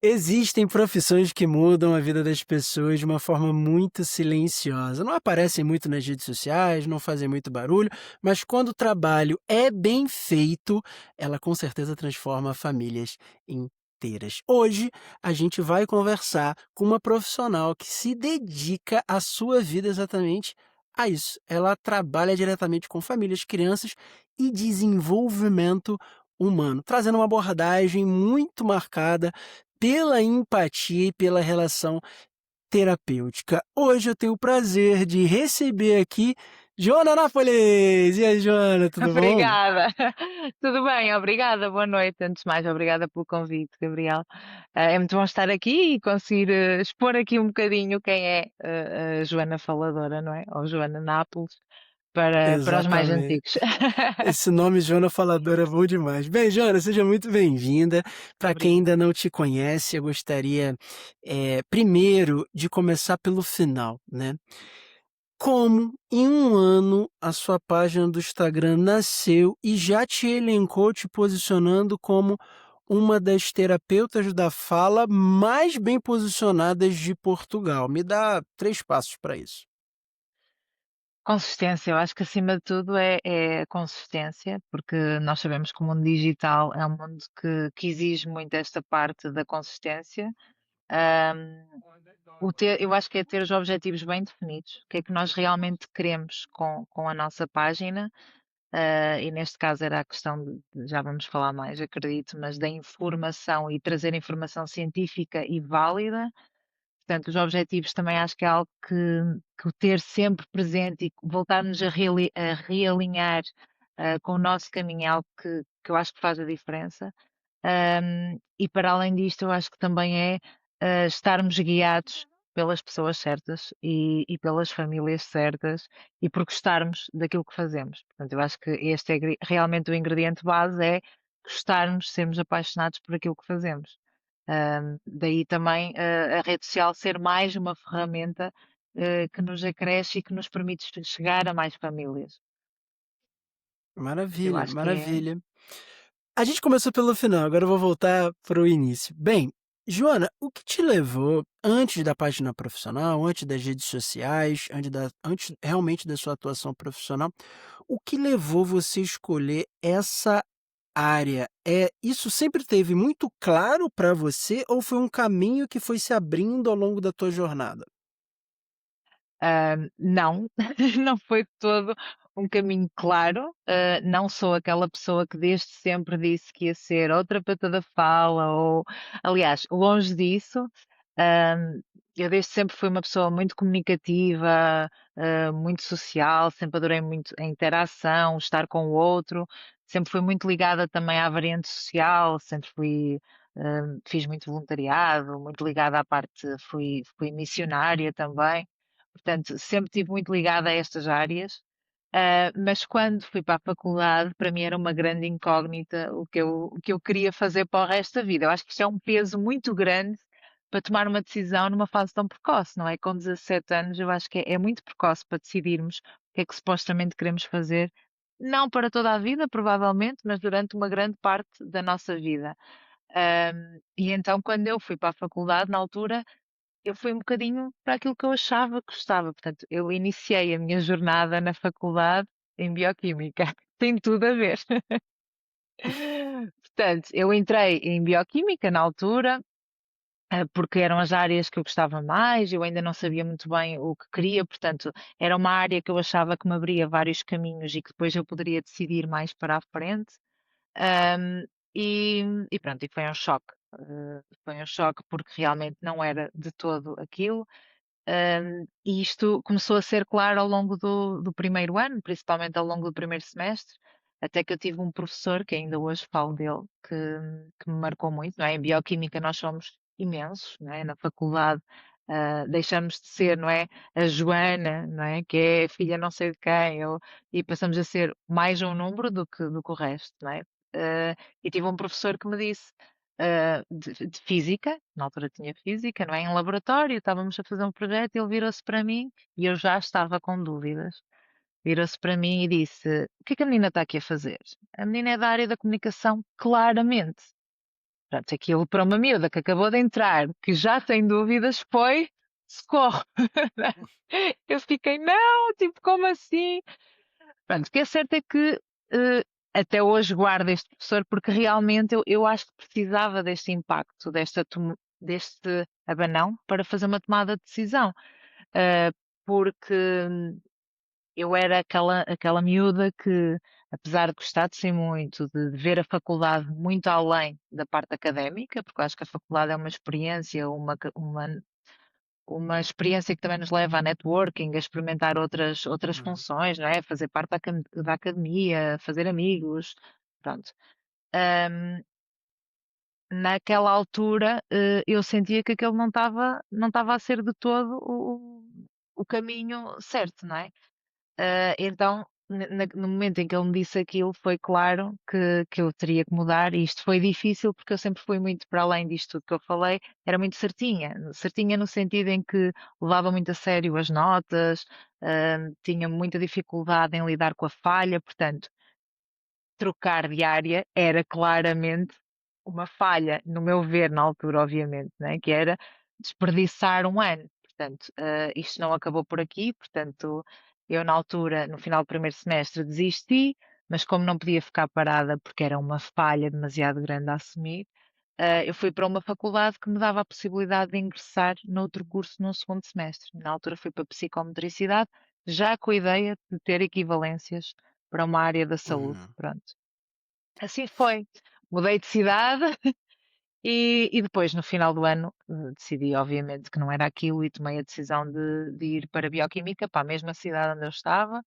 Existem profissões que mudam a vida das pessoas de uma forma muito silenciosa. Não aparecem muito nas redes sociais, não fazem muito barulho, mas quando o trabalho é bem feito, ela com certeza transforma famílias inteiras. Hoje, a gente vai conversar com uma profissional que se dedica a sua vida exatamente a isso. Ela trabalha diretamente com famílias, crianças e desenvolvimento humano, trazendo uma abordagem muito marcada pela empatia e pela relação terapêutica. Hoje eu tenho o prazer de receber aqui Joana Nápoles. E aí, Joana, tudo bom? Obrigada. Tudo bem, obrigada. Boa noite. Antes de mais, obrigada pelo convite, Gabriel. É muito bom estar aqui e conseguir expor aqui um bocadinho quem é a Joana Faladora, não é? Ou Joana Nápoles, para os mais Exatamente. antigos. Esse nome Joana Faladora é bom demais. Bem, Joana, seja muito bem-vinda. Para quem Obrigada. ainda não te conhece, eu gostaria, primeiro de começar pelo final, né. Como em um ano a sua página do Instagram nasceu e já te elencou te posicionando como uma das terapeutas da fala mais bem posicionadas de Portugal? Me dá 3 passos para isso. Consistência, eu acho que acima de tudo é a consistência, porque nós sabemos que o mundo digital é um mundo que exige muito esta parte da consistência. Ahm, eu acho que é ter os objetivos bem definidos, o que é que nós realmente queremos com a nossa página, e neste caso era a questão já vamos falar mais, acredito, mas da informação e trazer informação científica e válida. Portanto, os objetivos também acho que é algo que o ter sempre presente e voltarmos a realinhar com o nosso caminho é algo que eu acho que faz a diferença. E para além disto, eu acho que também é estarmos guiados pelas pessoas certas e pelas famílias certas e por gostarmos daquilo que fazemos. Portanto, eu acho que este é realmente o ingrediente base é gostarmos, sermos apaixonados por aquilo que fazemos. Daí também a rede social ser mais uma ferramenta que nos acresce e que nos permite chegar a mais famílias. Eu Maravilha, acho que é. maravilha. A gente começou pelo final, agora eu vou voltar para o início. Bem, Joana, o que te levou, antes da página profissional, antes das redes sociais, antes realmente da sua atuação profissional, o que levou você a escolher essa área? Isso sempre teve muito claro para você ou foi um caminho que foi se abrindo ao longo da tua jornada? Não, não foi todo um caminho claro. Não sou aquela pessoa que desde sempre disse que ia ser ou terapeuta da fala ou, aliás, longe disso. Eu desde sempre fui uma pessoa muito comunicativa, muito social, sempre adorei muito a interação, estar com o outro, sempre fui muito ligada também à variante social, sempre fiz muito voluntariado, muito ligada à parte, fui missionária também. Portanto, sempre estive muito ligada a estas áreas, mas quando fui para a faculdade, para mim era uma grande incógnita o que eu queria fazer para o resto da vida. Eu acho que isto é um peso muito grande para tomar uma decisão numa fase tão precoce, não é? Com 17 anos, eu acho que é muito precoce para decidirmos o que é que supostamente queremos fazer, não para toda a vida, provavelmente, mas durante uma grande parte da nossa vida. E então, quando eu fui para a faculdade, na altura, eu fui um bocadinho para aquilo que eu achava que gostava. Portanto, eu iniciei a minha jornada na faculdade em bioquímica. Tem tudo a ver. Portanto, eu entrei em bioquímica na altura, porque eram as áreas que eu gostava mais, eu ainda não sabia muito bem o que queria, portanto, era uma área que eu achava que me abria vários caminhos e que depois eu poderia decidir mais para a frente. Ahm, e pronto, e foi um choque. Foi um choque porque realmente não era de todo aquilo. E isto começou a ser claro ao longo do primeiro ano, principalmente ao longo do primeiro semestre, até que eu tive um professor, que ainda hoje falo dele, que me marcou muito, não é? Em bioquímica nós somos imensos, não é? Na faculdade, deixamos de ser, não é? A Joana, não é? Que é filha não sei de quem, e passamos a ser mais um número do que o resto, não é? E tive um professor que me disse, de física, na altura tinha física, não é? Em laboratório, estávamos a fazer um projeto, ele virou-se para mim e eu já estava com dúvidas. Virou-se para mim e disse: O que é que a menina está aqui a fazer? A menina é da área da comunicação, claramente. Pronto, aquilo para uma miúda que acabou de entrar, que já tem dúvidas, foi socorro. Eu fiquei, não, tipo, como assim? Pronto, o que é certo é que até hoje guardo este professor porque realmente eu acho que precisava deste impacto, deste abanão para fazer uma tomada de decisão. Uh, porque eu era aquela miúda que, apesar de gostar de ser muito, de ver a faculdade muito além da parte académica, porque eu acho que a faculdade é uma experiência, uma experiência que também nos leva a networking, a experimentar outras Uhum. funções, não é? Fazer parte da academia, fazer amigos, pronto. Ahm, Naquela altura, eu sentia que aquele não estava a ser de todo o caminho certo, não é? Então, no momento em que ele me disse aquilo, foi claro que eu teria que mudar, e isto foi difícil porque eu sempre fui muito para além disto tudo que eu falei, era muito certinha, certinha no sentido em que levava muito a sério as notas, tinha muita dificuldade em lidar com a falha, portanto, trocar de área era claramente uma falha, no meu ver, na altura, obviamente, né? Que era desperdiçar um ano. Portanto, isto não acabou por aqui, portanto, eu na altura, no final do primeiro semestre, desisti, mas como não podia ficar parada porque era uma falha demasiado grande a assumir, eu fui para uma faculdade que me dava a possibilidade de ingressar noutro curso num segundo semestre. Na altura fui para psicomotricidade, já com a ideia de ter equivalências para uma área da saúde. Uhum. Pronto. Assim foi. Mudei de cidade e depois, no final do ano, decidi, obviamente, que não era aquilo e tomei a decisão de ir para a Bioquímica, para a mesma cidade onde eu estava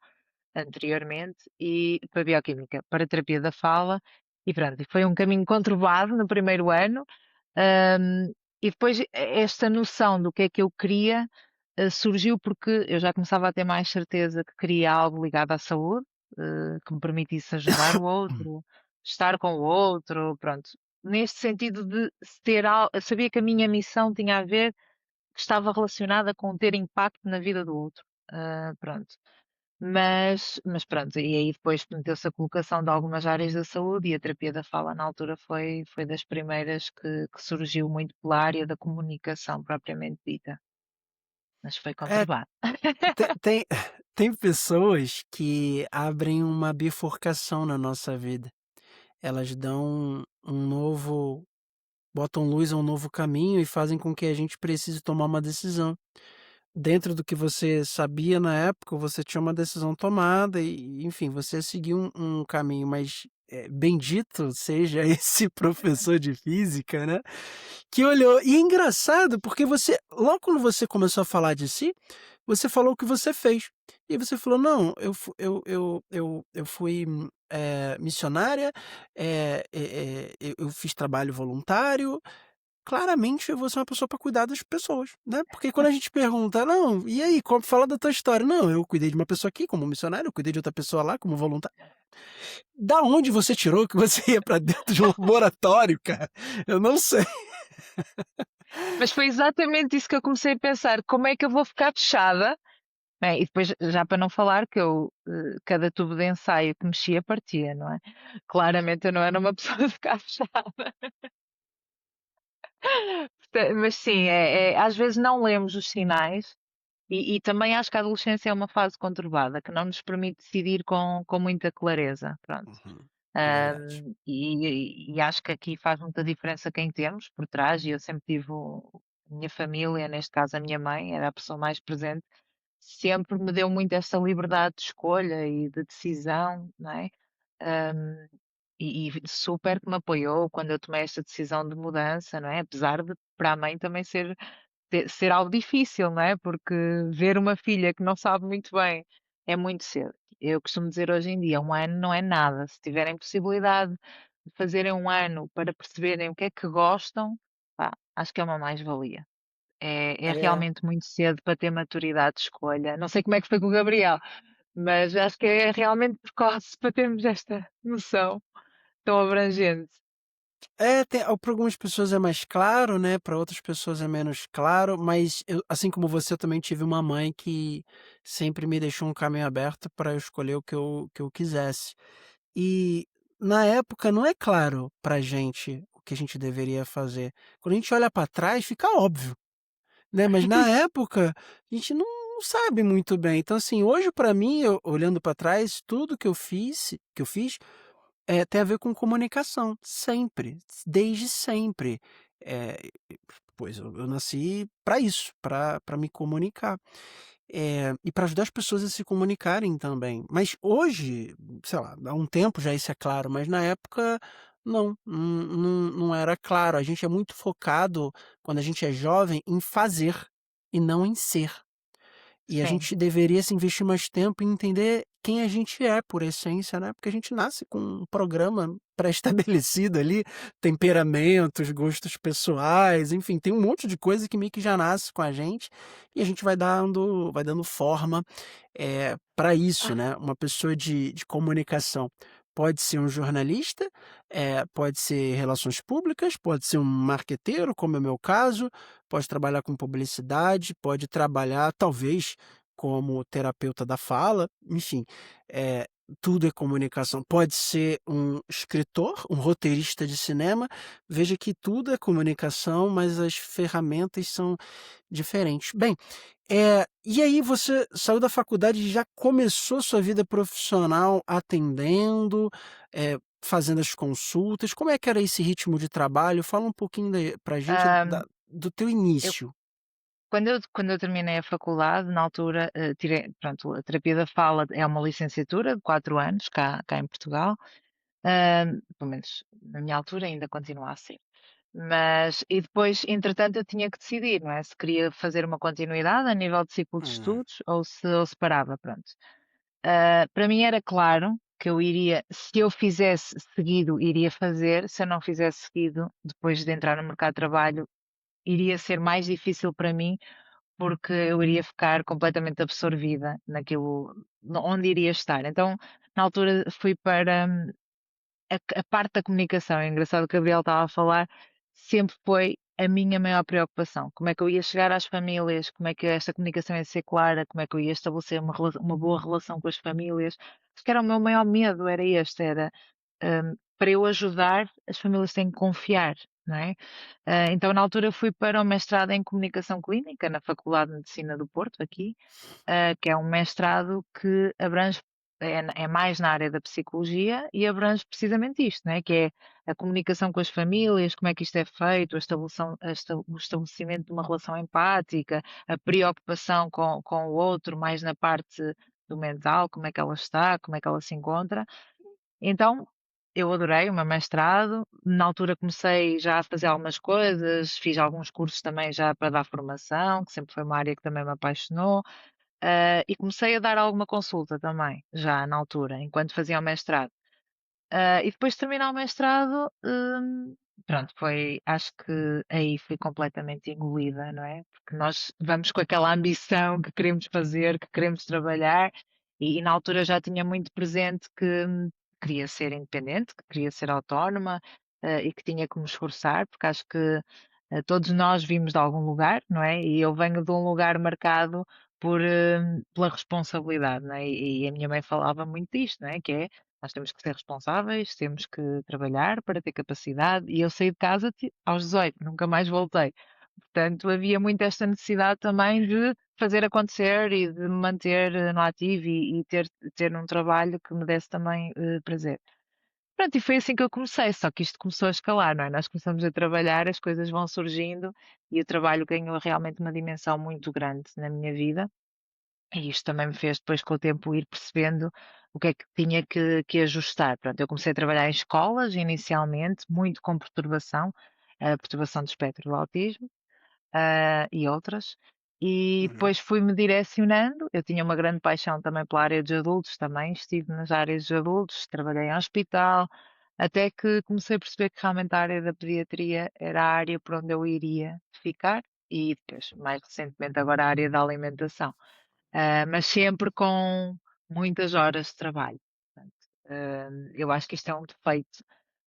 anteriormente, e para a Bioquímica, para a terapia da fala. E pronto, e foi um caminho conturbado no primeiro ano. hum, e depois esta noção do que é que eu queria surgiu porque eu já começava a ter mais certeza que queria algo ligado à saúde, que me permitisse ajudar o outro, estar com o outro, pronto. Neste sentido de ter algo, eu sabia que a minha missão tinha a ver, que estava relacionada com ter impacto na vida do outro. Pronto. Mas pronto, e aí depois meteu-se a colocação de algumas áreas da saúde e a terapia da fala na altura foi das primeiras que surgiu muito pela área da comunicação propriamente dita, mas foi É, conturbado. tem, tem, tem pessoas que abrem uma bifurcação na nossa vida. Elas dão um novo, botam luz a um novo caminho e fazem com que a gente precise tomar uma decisão. Dentro do que você sabia na época, você tinha uma decisão tomada e, enfim, você seguiu um caminho, mas bendito seja esse professor de física, né? Que olhou. E é engraçado, porque você, logo quando você começou a falar de si, você falou o que você fez. E você falou: não, eu fui missionária, eu fiz trabalho voluntário. Claramente você é uma pessoa para cuidar das pessoas, né? Porque quando a gente pergunta, não, e aí, fala da tua história? Não, eu cuidei de uma pessoa aqui como missionário, eu cuidei de outra pessoa lá como voluntário. Da onde você tirou que você ia para dentro de um laboratório, cara? Eu não sei. Mas foi exatamente isso que eu comecei a pensar, como é que eu vou ficar fechada? Bem, e depois, já para não falar que eu, cada tubo de ensaio que mexia partia, não é? Claramente eu não era uma pessoa de ficar fechada. Mas sim, às vezes não lemos os sinais e também acho que a adolescência é uma fase conturbada que não nos permite decidir com muita clareza. Pronto. Uhum, é verdade. E acho que aqui faz muita diferença quem temos por trás, e eu sempre tive a minha família, neste caso a minha mãe, era a pessoa mais presente, sempre me deu muito essa liberdade de escolha e de decisão, não é? Ahm, e super que me apoiou quando eu tomei esta decisão de mudança, não é? Apesar de para a mãe também ser algo difícil, não é? Porque ver uma filha que não sabe muito bem é muito cedo. Eu costumo dizer hoje em dia, um ano não é nada. Se tiverem possibilidade de fazerem um ano para perceberem o que é que gostam, pá, acho que é uma mais-valia. É É, realmente muito cedo para ter maturidade de escolha. Não sei como é que foi com o Gabriel, mas acho que é realmente precoce para termos esta noção tão abrangente. para algumas pessoas é mais claro, né? Para outras pessoas é menos claro, mas eu, assim como você, eu também tive uma mãe que sempre me deixou um caminho aberto para eu escolher o que eu quisesse. E na época não é claro pra gente o que a gente deveria fazer. Quando a gente olha para trás, fica óbvio, né, mas na época a gente não sabe muito bem. Então, assim, hoje para mim, eu olhando para trás, tudo que eu fiz, tem a ver com comunicação, sempre, desde sempre. Eh, pois eu nasci para isso, para me comunicar. E para ajudar as pessoas a se comunicarem também. Mas hoje, sei lá, há um tempo já isso é claro, mas na época não era claro. A gente é muito focado, quando a gente é jovem, em fazer e não em ser. E a Sim. gente deveria se investir mais tempo em entender quem a gente é por essência, né, porque a gente nasce com um programa pré-estabelecido ali, temperamentos, gostos pessoais, enfim, tem um monte de coisa que meio que já nasce com a gente, e a gente vai dando forma, pra isso, né. Uma pessoa de comunicação pode ser um jornalista, pode ser relações públicas, pode ser um marqueteiro, como é o meu caso, pode trabalhar com publicidade, pode trabalhar talvez como terapeuta da fala, enfim, eh, tudo é comunicação. Pode ser um escritor, um roteirista de cinema, veja que tudo é comunicação, mas as ferramentas são diferentes. Bem, e aí você saiu da faculdade e já começou sua vida profissional atendendo, fazendo as consultas, como é que era esse ritmo de trabalho? Fala um pouquinho pra gente Hã, do teu eu início. quando eu terminei a faculdade, na altura, tirei pronto, a terapia da fala é uma licenciatura de 4 anos cá em Portugal, pelo menos na minha altura ainda continua a ser. Mas e depois, entretanto, eu tinha que decidir, não é, se queria fazer uma continuidade a nível de ciclo de Hum, estudos ou se parava, pronto. Para mim era claro que eu iria se eu fizesse seguido, iria fazer, se eu não fizesse seguido, depois de entrar no mercado de trabalho, iria ser mais difícil para mim, porque eu iria ficar completamente absorvida naquilo onde iria estar. Então, na altura fui para a parte da comunicação, é engraçado que o Gabriel estava a falar, sempre foi a minha maior preocupação. Como é que eu ia chegar às famílias, como é que esta comunicação ia ser clara, como é que eu ia estabelecer uma boa relação com as famílias. Acho que era o meu maior medo, era este, era para eu ajudar, as famílias têm que confiar, não é? Então, na altura, fui para o mestrado em comunicação clínica na Faculdade de Medicina do Porto, aqui, que é um mestrado que abrange é mais na área da psicologia e abrange precisamente isto, né, que é a comunicação com as famílias, como é que isto é feito, o estabelecimento de uma relação empática, a preocupação com o outro, mais na parte do mental, como é que ela está, como é que ela se encontra. Então, eu adorei o meu mestrado. Na altura comecei já a fazer algumas coisas, fiz alguns cursos também já para dar formação, que sempre foi uma área que também me apaixonou. E comecei a dar alguma consulta também, já na altura, enquanto fazia o mestrado. E depois de terminar o mestrado, pronto, acho que aí fui completamente engolida, não é? Porque nós vamos com aquela ambição que queremos fazer, que queremos trabalhar, e na altura já tinha muito presente que queria ser independente, que queria ser autónoma, e que tinha que me esforçar, porque acho que todos nós vimos de algum lugar, não é? E eu venho de um lugar marcado pela responsabilidade, não é? E a minha mãe falava muito disto, não é? Que é nós temos que ser responsáveis, temos que trabalhar para ter capacidade. E eu saí de casa aos 18, nunca mais voltei. Portanto, havia muito esta necessidade também de fazer acontecer e de me manter no ativo e ter um trabalho que me desse também prazer. Pronto, e foi assim que eu comecei, só que isto começou a escalar, não é? Nós começamos a trabalhar, as coisas vão surgindo e o trabalho ganhou realmente uma dimensão muito grande na minha vida. E isto também me fez depois com o tempo ir percebendo o que é que tinha que ajustar. Pronto, eu comecei a trabalhar em escolas inicialmente, muito com perturbação, a perturbação do espectro do autismo, e outras. E uhum. depois fui-me direcionando. Eu tinha uma grande paixão também pela área dos adultos, também estive nas áreas dos adultos, trabalhei em hospital, até que comecei a perceber que realmente a área da pediatria era a área por onde eu iria ficar. E depois, mais recentemente, agora a área da alimentação. Mas sempre com muitas horas de trabalho. Portanto, eu acho que isto é um defeito,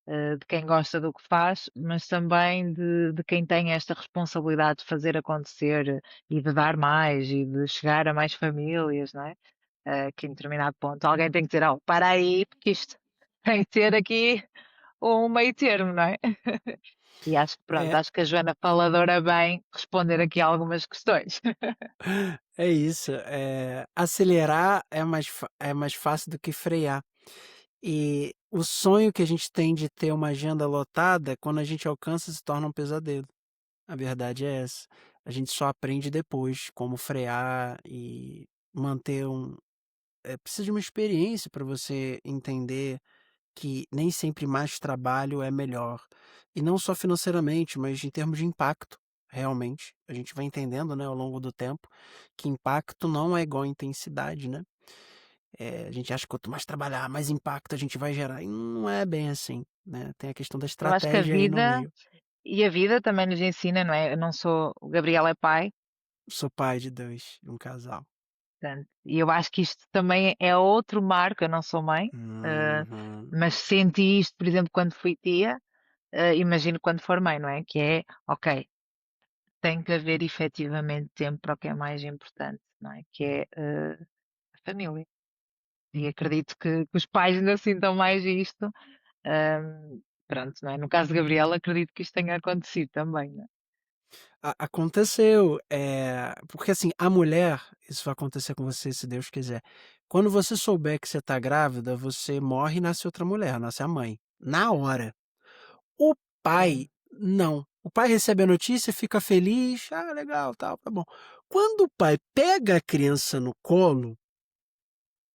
de quem gosta do que faz, mas também de quem tem esta responsabilidade de fazer acontecer e de dar mais e de chegar a mais famílias, não é? Que em determinado ponto alguém tem que dizer, oh, para aí, porque isto tem que ter aqui um meio termo, não é? E acho que pronto, É, acho que a Joana faladora bem responder aqui a algumas questões. é isso. Acelerar é mais fácil do que frear. E o sonho que a gente tem de ter uma agenda lotada, quando a gente alcança, se torna um pesadelo. A verdade é essa. A gente só aprende depois como frear e manter precisa de uma experiência para você entender que nem sempre mais trabalho é melhor. E não só financeiramente, mas em termos de impacto, realmente. A gente vai entendendo, né, ao longo do tempo, que impacto não é igual a intensidade, né? A gente acha que quanto mais trabalhar, mais impacto a gente vai gerar. E não é bem assim, né? Tem a questão da Eu acho que a estratégia aí no vida, meio. e a vida também nos ensina, não é? Eu não sou, o Gabriel é pai, Sou pai de dois, de um casal. portanto, e eu acho que isto também é outro marco, eu não sou mãe, eh, Uhum. mas senti isto, por exemplo, quando fui tia, imagino quando for mãe, não é? Que é, ok, tem que haver efetivamente tempo para o que é mais importante, não é? Que é a família. E acredito que os pais ainda sintam mais isto. Pronto, não é? No caso de Gabriela, acredito que isto tenha acontecido também, não é? Aconteceu, porque assim, a mulher, isso vai acontecer com você se Deus quiser. Quando você souber que você tá grávida, você morre e nasce outra mulher, nasce a mãe. Na hora. O pai, Sim. não. O pai recebe a notícia, fica feliz, ah, legal, tal, tá bom. Quando o pai pega a criança no colo,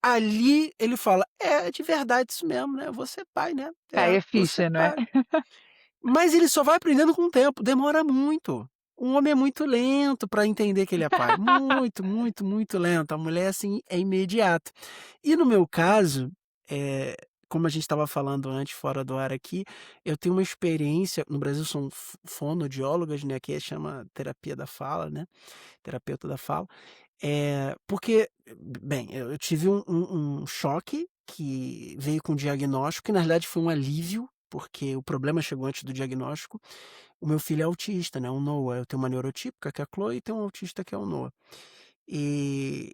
ali ele fala: "É de verdade isso mesmo, né, você é pai, né, Cai a você é ficha, não é? pai". Mas ele só vai aprendendo com o tempo, demora muito. Um homem é muito lento para entender que ele é pai, muito, muito, muito lento. A mulher, assim, é imediato. E no meu caso, como a gente estava falando antes, fora do ar aqui, eu tenho uma experiência no Brasil são fonoaudiólogas, né, que chama terapia da fala, né, terapeuta da fala. Porque, bem, eu tive um choque que veio com o diagnóstico, que na realidade foi um alívio, porque o problema chegou antes do diagnóstico. O meu filho é autista, né, o Noah. Eu tenho uma neurotípica, que é a Chloe, e tenho um autista, que é o Noah. E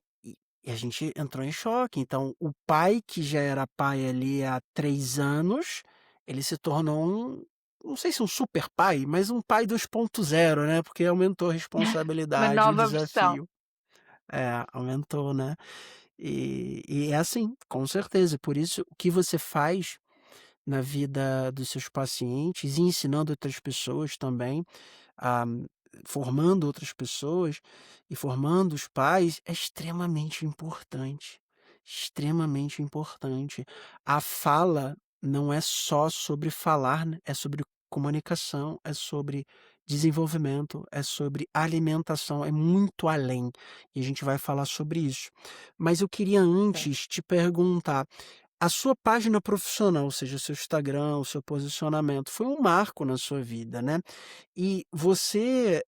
a gente entrou em choque. Então, o pai, que já era pai ali há 3 anos, ele se tornou não sei se um super pai, mas um pai 2.0, né, porque aumentou a Uma responsabilidade, o nova versão. desafio. Aumentou, né. E é assim, com certeza. Por isso, o que você faz na vida dos seus pacientes e ensinando outras pessoas também, ah, formando outras pessoas e formando os pais é extremamente importante, extremamente importante. A fala não é só sobre falar, né, é sobre comunicação, é sobre desenvolvimento, é sobre alimentação, é muito além, e a gente vai falar sobre isso. Mas eu queria Sim. antes te perguntar, a sua página profissional, ou seja, o seu Instagram, o seu posicionamento, foi um marco na sua vida, né. E você,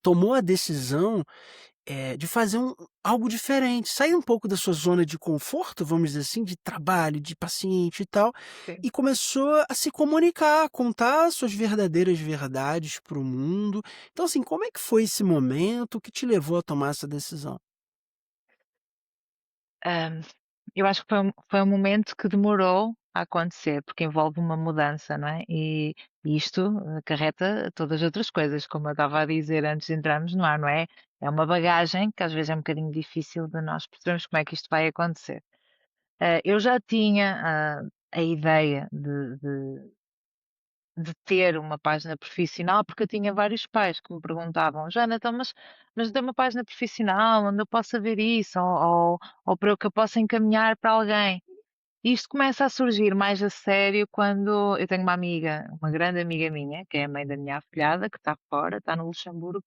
tomou a decisão, de fazer algo diferente, sair um pouco da sua zona de conforto, vamos dizer assim, de trabalho, de paciente e tal, Sim. e começou a se comunicar, contar suas verdadeiras verdades para o mundo. Então, assim, como é que foi esse momento que te levou a tomar essa decisão? Hã, eu acho que foi um momento que demorou a acontecer, porque envolve uma mudança, não é? E isto acarreta todas as outras coisas, como eu estava a dizer antes de entrarmos no ar, não é? É uma bagagem que às vezes é um bocadinho difícil de nós percebermos como é que isto vai acontecer. Eu já tinha a ideia de ter uma página profissional, porque eu tinha vários pais que me perguntavam: "Joana, então, mas tem uma página profissional onde eu possa ver isso, ou para que eu possa encaminhar para alguém?" E isto começa a surgir mais a sério quando eu tenho uma amiga, uma grande amiga minha, que é a mãe da minha afilhada, que está fora, está no Luxemburgo,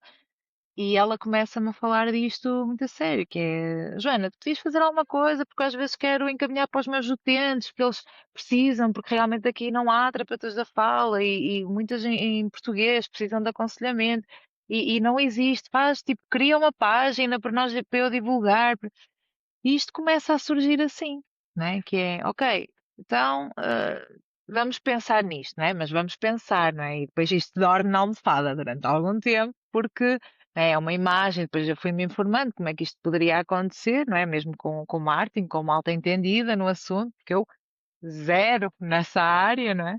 e ela começa-me a falar disto muito a sério, que é: "Joana, tu podias fazer alguma coisa, porque às vezes quero encaminhar para os meus utentes, porque eles precisam, porque realmente aqui não há terapeutas da fala e muitas em português precisam de aconselhamento e não existe. Faz, tipo, cria uma página para nós, para eu divulgar". E isto começa a surgir assim, não é? Que é: "Ok, então, vamos pensar nisto, não é? Mas vamos pensar, não é?" E depois isto dorme na almofada durante algum tempo, porque é uma imagem, depois eu fui-me informando como é que isto poderia acontecer, não é? Mesmo com marketing, com malta entendida no assunto, porque eu zero nessa área, não é?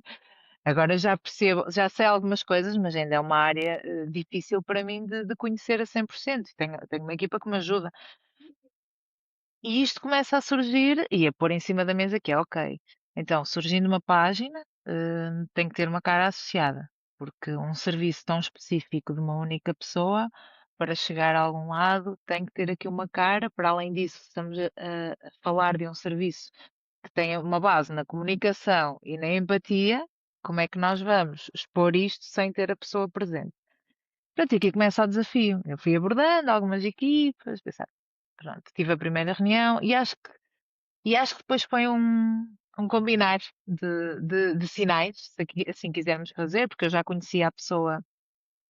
Agora já percebo, já sei algumas coisas, mas ainda é uma área difícil para mim de conhecer a 100%. Tenho uma equipa que me ajuda. E isto começa a surgir e a pôr em cima da mesa que é ok. Então, surgindo uma página, tem que ter uma cara associada, porque um serviço tão específico de uma única pessoa, para chegar a algum lado, tem que ter aqui uma cara. Para além disso, estamos a falar de um serviço que tem uma base na comunicação e na empatia. Como é que nós vamos expor isto sem ter a pessoa presente? Pronto, e aqui começa o desafio. Eu fui abordando algumas equipas, pensar, pronto, tive a primeira reunião e acho que depois foi um combinar de sinais, se assim quisermos fazer, porque eu já conhecia a pessoa,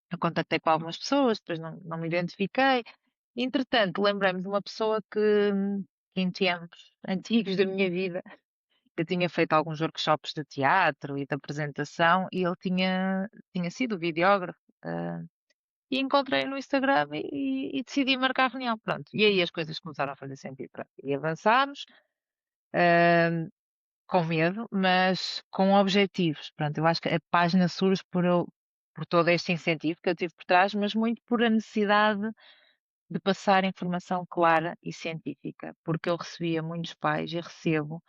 eu contactei com algumas pessoas, depois não me identifiquei. Entretanto, lembrei-me de uma pessoa que em tempos antigos da minha vida, eu tinha feito alguns workshops de teatro e de apresentação e ele tinha sido videógrafo. E encontrei no Instagram e decidi marcar a reunião. Pronto. E aí as coisas começaram a fazer sentido. Pronto. E avançámos, com medo, mas com objetivos. Pronto, eu acho que a página surge por todo este incentivo que eu tive por trás, mas muito por a necessidade de passar informação clara e científica, porque eu recebia muitos pais e recebo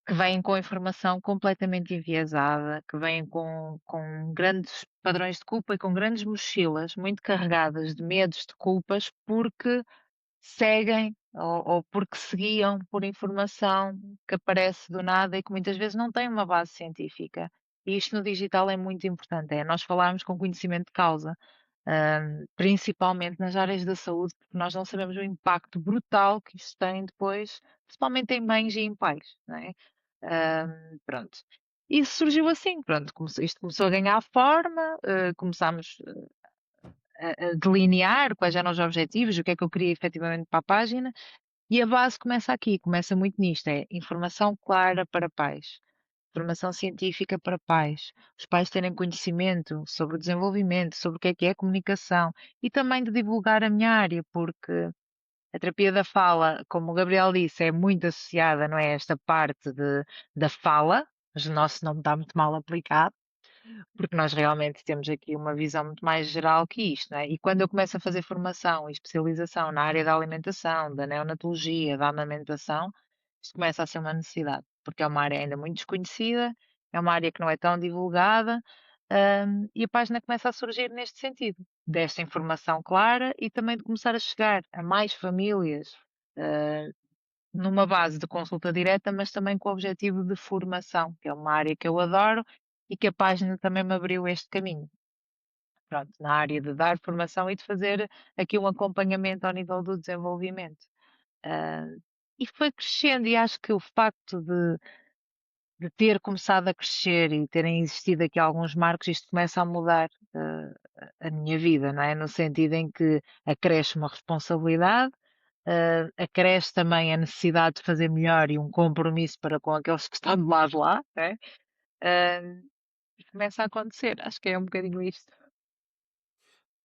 que vêm com informação completamente enviesada, que vêm com grandes padrões de culpa e com grandes mochilas muito carregadas de medos, de culpas, porque seguem ou porque seguiam por informação que aparece do nada e que muitas vezes não tem uma base científica. E isto no digital é muito importante, é nós falarmos com conhecimento de causa, principalmente nas áreas da saúde, porque nós não sabemos o impacto brutal que isto tem depois, principalmente em mães e em pais, não é? Pronto. Isso surgiu assim, pronto, isto começou a ganhar forma, começámos a delinear quais eram os objetivos, o que é que eu queria efetivamente para a página, e a base começa aqui, começa muito nisto, é informação clara para pais, informação científica para pais, os pais terem conhecimento sobre o desenvolvimento, sobre o que é comunicação, e também de divulgar a minha área, porque a terapia da fala, como o Gabriel disse, é muito associada, não é, a esta parte da fala, mas o nosso nome está muito mal aplicado, porque nós realmente temos aqui uma visão muito mais geral que isto, não é? E quando eu começo a fazer formação e especialização na área da alimentação, da neonatologia, da amamentação, isto começa a ser uma necessidade, porque é uma área ainda muito desconhecida, é uma área que não é tão divulgada, e a página começa a surgir neste sentido, desta informação clara e também de começar a chegar a mais famílias, ah, numa base de consulta direta, mas também com o objetivo de formação, que é uma área que eu adoro e que a página também me abriu este caminho. Pronto, na área de dar formação e de fazer aqui um acompanhamento ao nível do desenvolvimento. Ah, e foi crescendo, e acho que o facto de ter começado a crescer e terem existido aqui alguns marcos, isto começa a mudar a minha vida, não é? No sentido em que acresce uma responsabilidade, acresce também a necessidade de fazer melhor e um compromisso para com aqueles que estão do lado de lá, né? Uh, e começa a acontecer. Acho que é um bocadinho isto.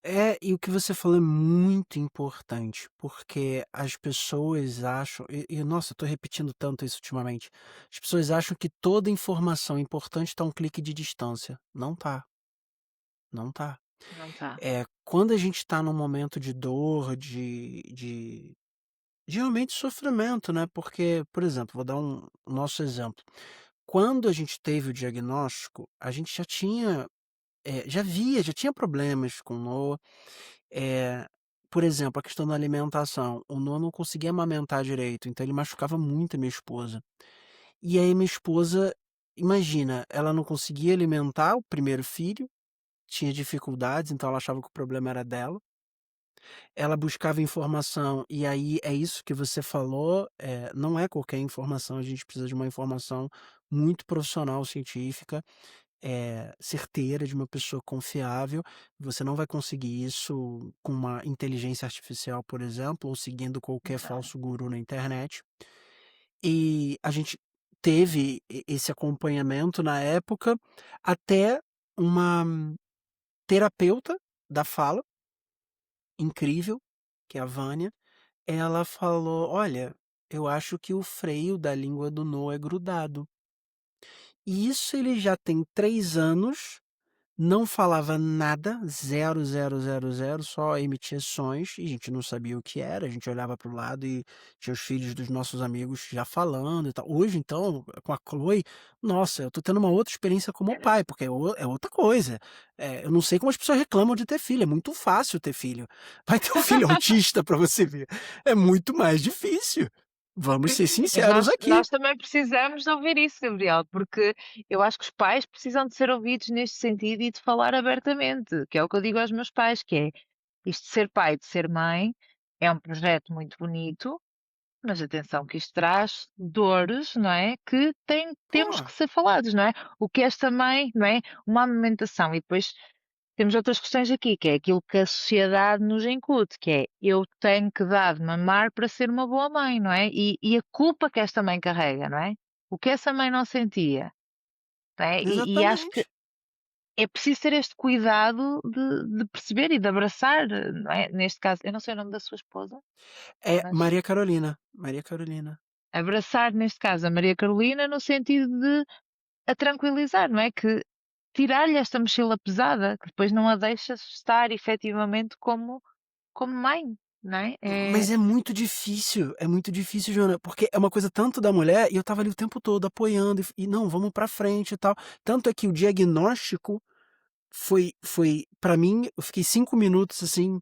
É, e o que você falou é muito importante, porque as pessoas acham, nossa, eu tô repetindo tanto isso ultimamente. As pessoas acham que toda informação importante está a um clique de distância. Não tá, não tá. Não está. Quando a gente está num momento de dor, de realmente sofrimento, né? Porque, por exemplo, vou dar o nosso exemplo. Quando a gente teve o diagnóstico, a gente já tinha, já tinha problemas com o Noah. Eh, por exemplo, a questão da alimentação. O Noah não conseguia amamentar direito, então ele machucava muito a minha esposa. E aí minha esposa, imagina, ela não conseguia alimentar o primeiro filho, tinha dificuldades, então ela achava que o problema era dela. Ela buscava informação, e aí é isso que você falou, não é qualquer informação, a gente precisa de uma informação muito profissional, científica, certeira, de uma pessoa confiável. Você não vai conseguir isso com uma inteligência artificial, por exemplo, ou seguindo qualquer Não. falso guru na internet. E a gente teve esse acompanhamento na época, até uma terapeuta da fala, incrível, que é a Vânia, ela falou: "Olha, eu acho que o freio da língua do "no" é grudado. E isso ele já tem 3 anos, não falava nada, zero, zero, zero, zero, só emitia sons e a gente não sabia o que era, a gente olhava para o lado e tinha os filhos dos nossos amigos já falando e tal. Hoje então, com a Chloe, nossa, eu tô tendo uma outra experiência como pai, porque é outra coisa. Eu não sei como as pessoas reclamam de ter filho, é muito fácil ter filho. Vai ter um filho autista para você ver, é muito mais difícil. Vamos ser Mas sinceros aqui. nós também precisamos de ouvir isso, Gabriel, porque eu acho que os pais precisam de ser ouvidos neste sentido e de falar abertamente, que é o que eu digo aos meus pais, que é isto de ser pai, de ser mãe, é um projeto muito bonito, mas atenção que isto traz dores, não é? Que temos Pô, que ser falados, não é? O que esta mãe, não é? Uma amamentação e depois temos outras questões aqui, que é aquilo que a sociedade nos incute, que é eu tenho que dar de mamar para ser uma boa mãe, não é? E a culpa que esta mãe carrega, não é? O que essa mãe não sentia, não é? E acho que exatamente. é preciso ter este cuidado de perceber e de abraçar, não é? Neste caso, eu não sei o nome da sua esposa, É mas Maria Carolina, Maria Carolina. abraçar, neste caso, a Maria Carolina, no sentido de a tranquilizar, não é? Que tirar-lhe esta mochila pesada, que depois não a deixa estar efetivamente como mãe, não é? Mas é muito difícil, Joana, porque é uma coisa tanto da mulher, e eu estava ali o tempo todo apoiando, e não, vamos pra frente e tal. Tanto é que o diagnóstico foi para mim, eu fiquei 5 minutos assim,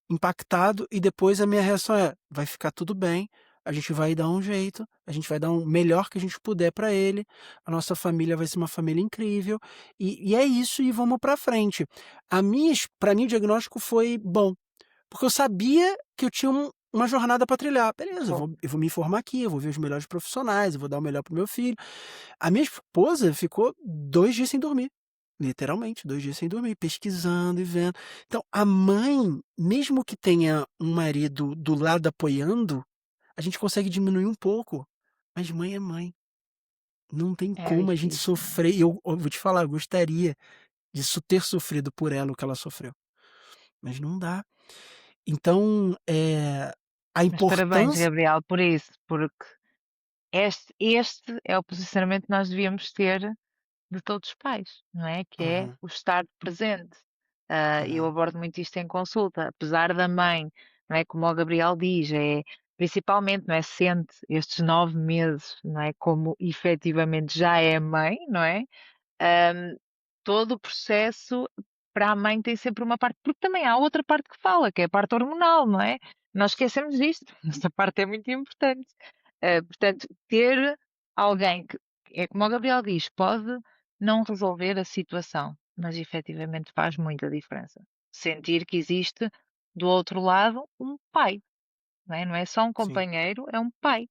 impactado, e depois a minha reação é: vai ficar tudo bem, a gente vai dar um jeito, a gente vai dar o melhor que a gente puder pra ele, a nossa família vai ser uma família incrível, e é isso, e vamos pra frente. Para mim o diagnóstico foi bom. Porque eu sabia que eu tinha uma jornada para trilhar. Beleza, Bom, eu vou me informar aqui, eu vou ver os melhores profissionais, eu vou dar o melhor pro meu filho. A minha esposa ficou 2 dias sem dormir, literalmente 2 dias sem dormir, pesquisando e vendo. Então, a mãe, mesmo que tenha um marido do lado apoiando, a gente consegue diminuir um pouco, mas mãe é mãe. Não tem é como a gente difícil, não é? sofrer. Eu vou te falar, eu gostaria de ter sofrido por ela o que ela sofreu, mas não dá. Então, a Mas parabéns, importância. Gabriel, por isso, porque este é o posicionamento que nós devíamos ter de todos os pais, não é? Que é Uhum, o estar presente. Eu uhum, abordo muito isto em consulta, apesar da mãe, não é? Como o Gabriel diz, é principalmente, não é? Sente estes 9 meses, não é? Como efetivamente já é mãe, não é? Hum, todo o processo para a mãe tem sempre uma parte, porque também há outra parte que fala, que é a parte hormonal, não é? Nós esquecemos disto, esta parte é muito importante. Portanto, ter alguém que, é como o Gabriel diz, pode não resolver a situação, mas efetivamente faz muita diferença. Sentir que existe do outro lado um pai, não é? Não é só um sim, companheiro, é um pai,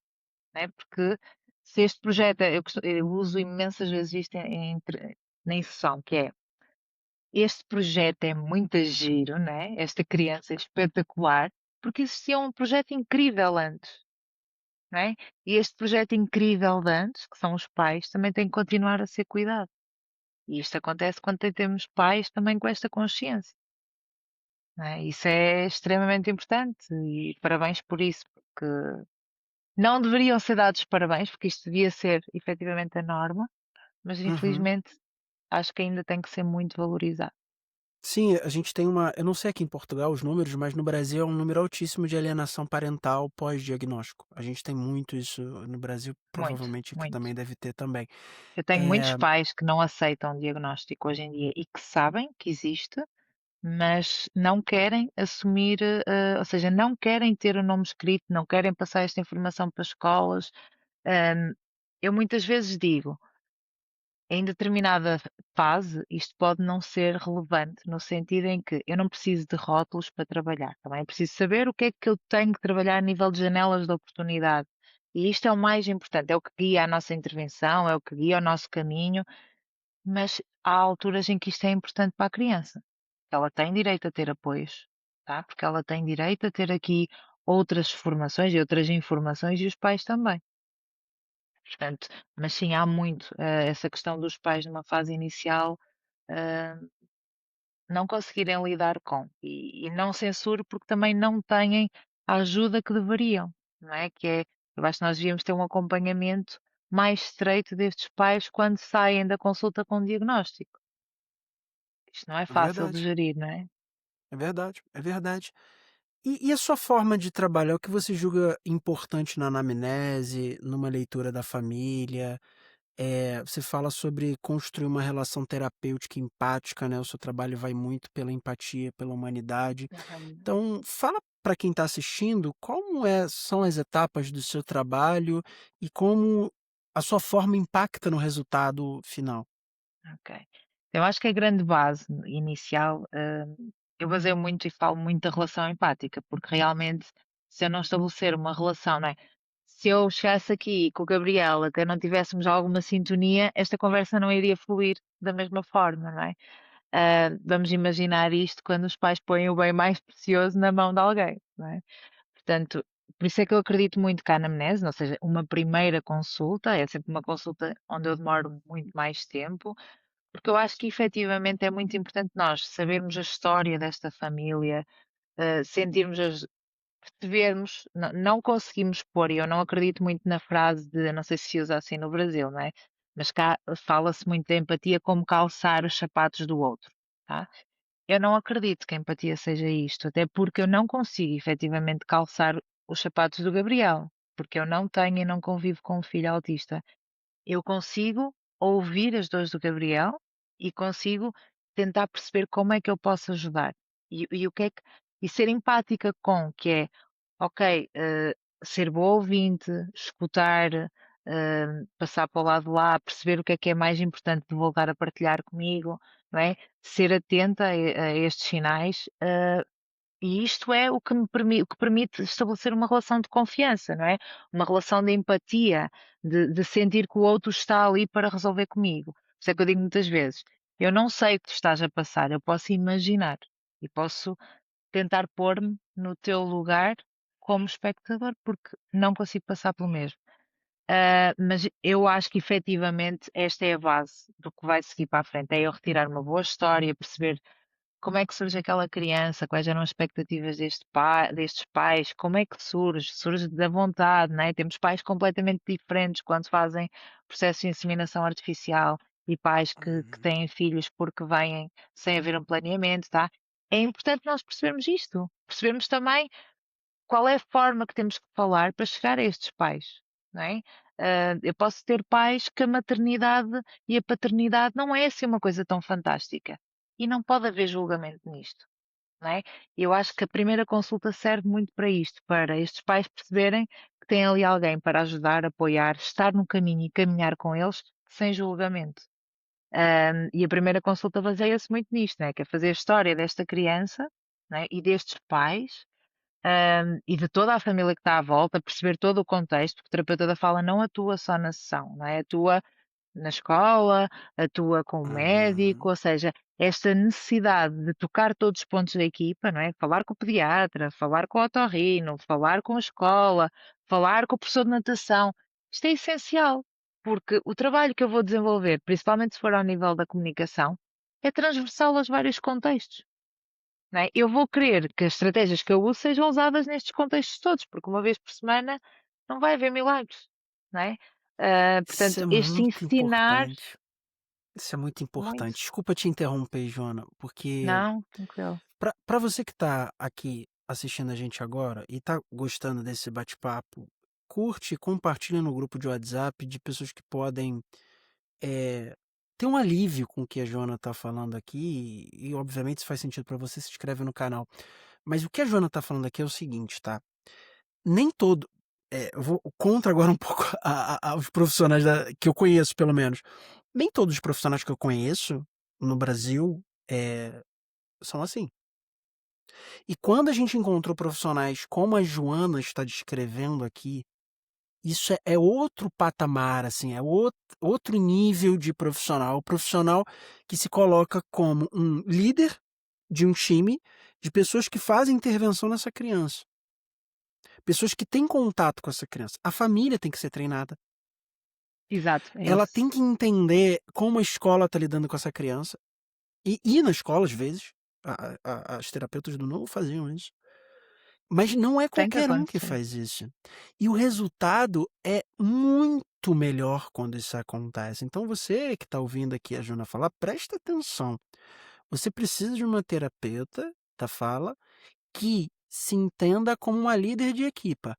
não é? Porque se este projeto, eu uso imensas vezes isto na instrução, que é este projeto é muito giro, né? Esta criança é espetacular, porque existia um projeto incrível antes, não é? E este projeto incrível de antes, que são os pais, também tem que continuar a ser cuidado. E isto acontece quando temos pais também com esta consciência, não é? Isso é extremamente importante e parabéns por isso, porque não deveriam ser dados parabéns, porque isto devia ser efetivamente a norma, mas uhum. infelizmente acho que ainda tem que ser muito valorizado. Sim, a gente tem eu não sei aqui em Portugal os números, mas no Brasil é um número altíssimo de alienação parental pós-diagnóstico. A gente tem muito isso no Brasil, Muito, provavelmente aqui muito. também deve ter também. Eu tenho muitos Eh pais que não aceitam diagnóstico hoje em dia e que sabem que existe, mas não querem assumir, ou seja, não querem ter o nome escrito, não querem passar esta informação para escolas. Hum, eu muitas vezes digo, em determinada fase, isto pode não ser relevante, no sentido em que eu não preciso de rótulos para trabalhar. Também preciso saber o que é que eu tenho que trabalhar a nível de janelas de oportunidade. E isto é o mais importante, é o que guia a nossa intervenção, é o que guia o nosso caminho, mas há alturas em que isto é importante para a criança. Ela tem direito a ter apoios, tá? Porque ela tem direito a ter aqui outras formações e outras informações e os pais também. Portanto, mas sim, há muito essa questão dos pais numa fase inicial eh, não conseguirem lidar com. E não censuro porque também não têm a ajuda que deveriam, não é? Que é Eu acho que nós devíamos ter um acompanhamento mais estreito destes pais quando saem da consulta com diagnóstico. Isto não é É fácil de verdade, gerir, não é? é verdade, é verdade. E a sua forma de trabalhar, o que você julga importante na anamnese, numa leitura da família? Você fala sobre construir uma relação terapêutica empática, né, o seu trabalho vai muito pela empatia, pela humanidade. Aham. Então, fala para quem está assistindo como são as etapas do seu trabalho e como a sua forma impacta no resultado final. Ok. Eu acho que a grande base inicial, eu baseio muito e falo muito da relação empática, porque realmente, se eu não estabelecer uma relação, não é? Se eu chegasse aqui com o Gabriel, até não tivéssemos alguma sintonia, esta conversa não iria fluir da mesma forma, não é? Vamos imaginar isto quando os pais põem o bem mais precioso na mão de alguém, não é? Portanto, por isso é que eu acredito muito que a anamnese, ou seja, uma primeira consulta, é sempre uma consulta onde eu demoro muito mais tempo, porque eu acho que efetivamente é muito importante nós sabermos a história desta família, sentirmos percebermos, não conseguimos pôr, e eu não acredito muito na frase de, não sei se usa assim no Brasil, não é? Mas cá fala-se muito da empatia como calçar os sapatos do outro, tá? Eu não acredito que a empatia seja isto, até porque eu não consigo efetivamente calçar os sapatos do Gabriel, porque eu não tenho e não convivo com um filho autista. Eu consigo ouvir as dores do Gabriel e consigo tentar perceber como é que eu posso ajudar. E o que é que e ser empática com, que é, ok, ser boa ouvinte, escutar, passar para o lado lá, perceber o que é mais importante de voltar a partilhar comigo, não é? Ser atenta a estes sinais, e isto é o que permite estabelecer uma relação de confiança, não é? Uma relação de empatia, de sentir que o outro está ali para resolver comigo. Por isso é que eu digo muitas vezes: eu não sei o que tu estás a passar, eu posso imaginar e posso tentar pôr-me no teu lugar como espectador, porque não consigo passar pelo mesmo. Mas eu acho que efetivamente esta é a base do que vai seguir para a frente. É eu retirar uma boa história, perceber como é que surge aquela criança? Quais eram as expectativas destes pais? Como é que surge? Surge da vontade, né? Temos pais completamente diferentes quando fazem processo de inseminação artificial e pais que Uhum. têm filhos porque vêm sem haver um planeamento, tá? É importante nós percebermos isto. Percebermos também qual é a forma que temos que falar para chegar a estes pais, não é? Eu posso ter pais que a maternidade e a paternidade não é assim uma coisa tão fantástica. E não pode haver julgamento nisto, não é? Eu acho que a primeira consulta serve muito para isto, para estes pais perceberem que têm ali alguém para ajudar, apoiar, estar no caminho e caminhar com eles sem julgamento. E a primeira consulta baseia-se muito nisto, não é? Que é fazer a história desta criança, não é? E destes pais, e de toda a família que está à volta, perceber todo o contexto, porque o terapeuta da fala não atua só na sessão, não é? Atua na escola, atua com o médico, Uhum. ou seja, esta necessidade de tocar todos os pontos da equipa, não é? Falar com o pediatra, falar com o otorrino, falar com a escola, falar com o professor de natação. Isto é essencial, porque o trabalho que eu vou desenvolver, principalmente se for ao nível da comunicação, é transversal aos vários contextos. Não é? Eu vou querer que as estratégias que eu uso sejam usadas nestes contextos todos, porque uma vez por semana não vai haver milagres, não é? Isso Portanto, é este muito ensinar importante. Isso é muito importante. muito. Desculpa te interromper, Joana, porque Não, tranquilo. para você que está aqui assistindo a gente agora e está gostando desse bate-papo, curte e compartilha no grupo de WhatsApp de pessoas que podem eh, ter um alívio com o que a Joana está falando aqui e obviamente se faz sentido para você, se inscreve no canal. Mas o que a Joana está falando aqui é o seguinte, tá? Nem todo eu vou contra agora um pouco os profissionais que eu conheço pelo menos. Nem todos os profissionais que eu conheço no Brasil, são assim. E quando a gente encontrou profissionais como a Joana está descrevendo aqui, isso é outro patamar, assim, é outro nível de profissional. O profissional que se coloca como um líder de um time de pessoas que fazem intervenção nessa criança. Pessoas que têm contato com essa criança. A família tem que ser treinada. Exato, é Ela isso. tem que entender como a escola está lidando com essa criança e ir na escola às vezes. As terapeutas do novo faziam isso. Mas não é Tem que qualquer um que acontecer. faz isso. E o resultado é muito melhor quando isso acontece. Então você que está ouvindo aqui a Juna falar, presta atenção. Você precisa de uma terapeuta da fala que se entenda como uma líder de equipa,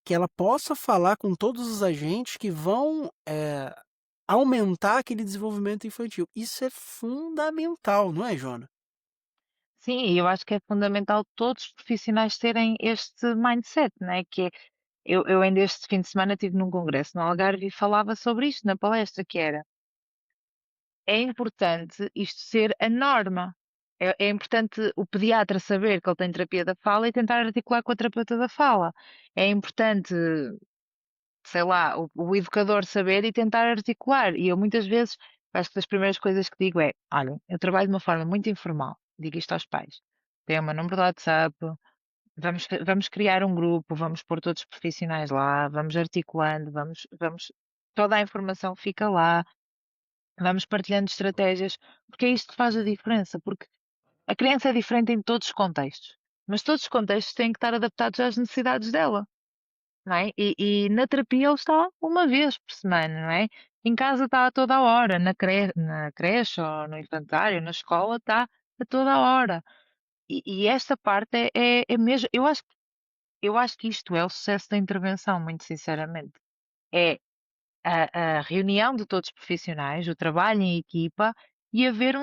que ela possa falar com todos os agentes que vão aumentar aquele desenvolvimento infantil. Isso é fundamental, não é, Jona? Sim, e eu acho que é fundamental todos os profissionais terem este mindset, né? Que é, eu ainda este fim de semana estive num congresso no Algarve e falava sobre isto na palestra, que era, é importante isto ser a norma. É importante o pediatra saber que ele tem terapia da fala e tentar articular com a terapeuta da fala. É importante, sei lá, o educador saber e tentar articular. E eu muitas vezes, acho que das primeiras coisas que digo é: olha, eu trabalho de uma forma muito informal, digo isto aos pais. Tenho o meu número de WhatsApp, vamos criar um grupo, vamos pôr todos os profissionais lá, vamos articulando, toda a informação fica lá, vamos partilhando estratégias, porque é isto que faz a diferença, porque a criança é diferente em todos os contextos, mas todos os contextos têm que estar adaptados às necessidades dela, não é? E na terapia ele está uma vez por semana, não é? Em casa está a toda a hora, na creche ou no infantário, na escola está a toda a hora. E esta parte é mesmo, eu acho que isto é o sucesso da intervenção, muito sinceramente. É a reunião de todos os profissionais, o trabalho em equipa e haver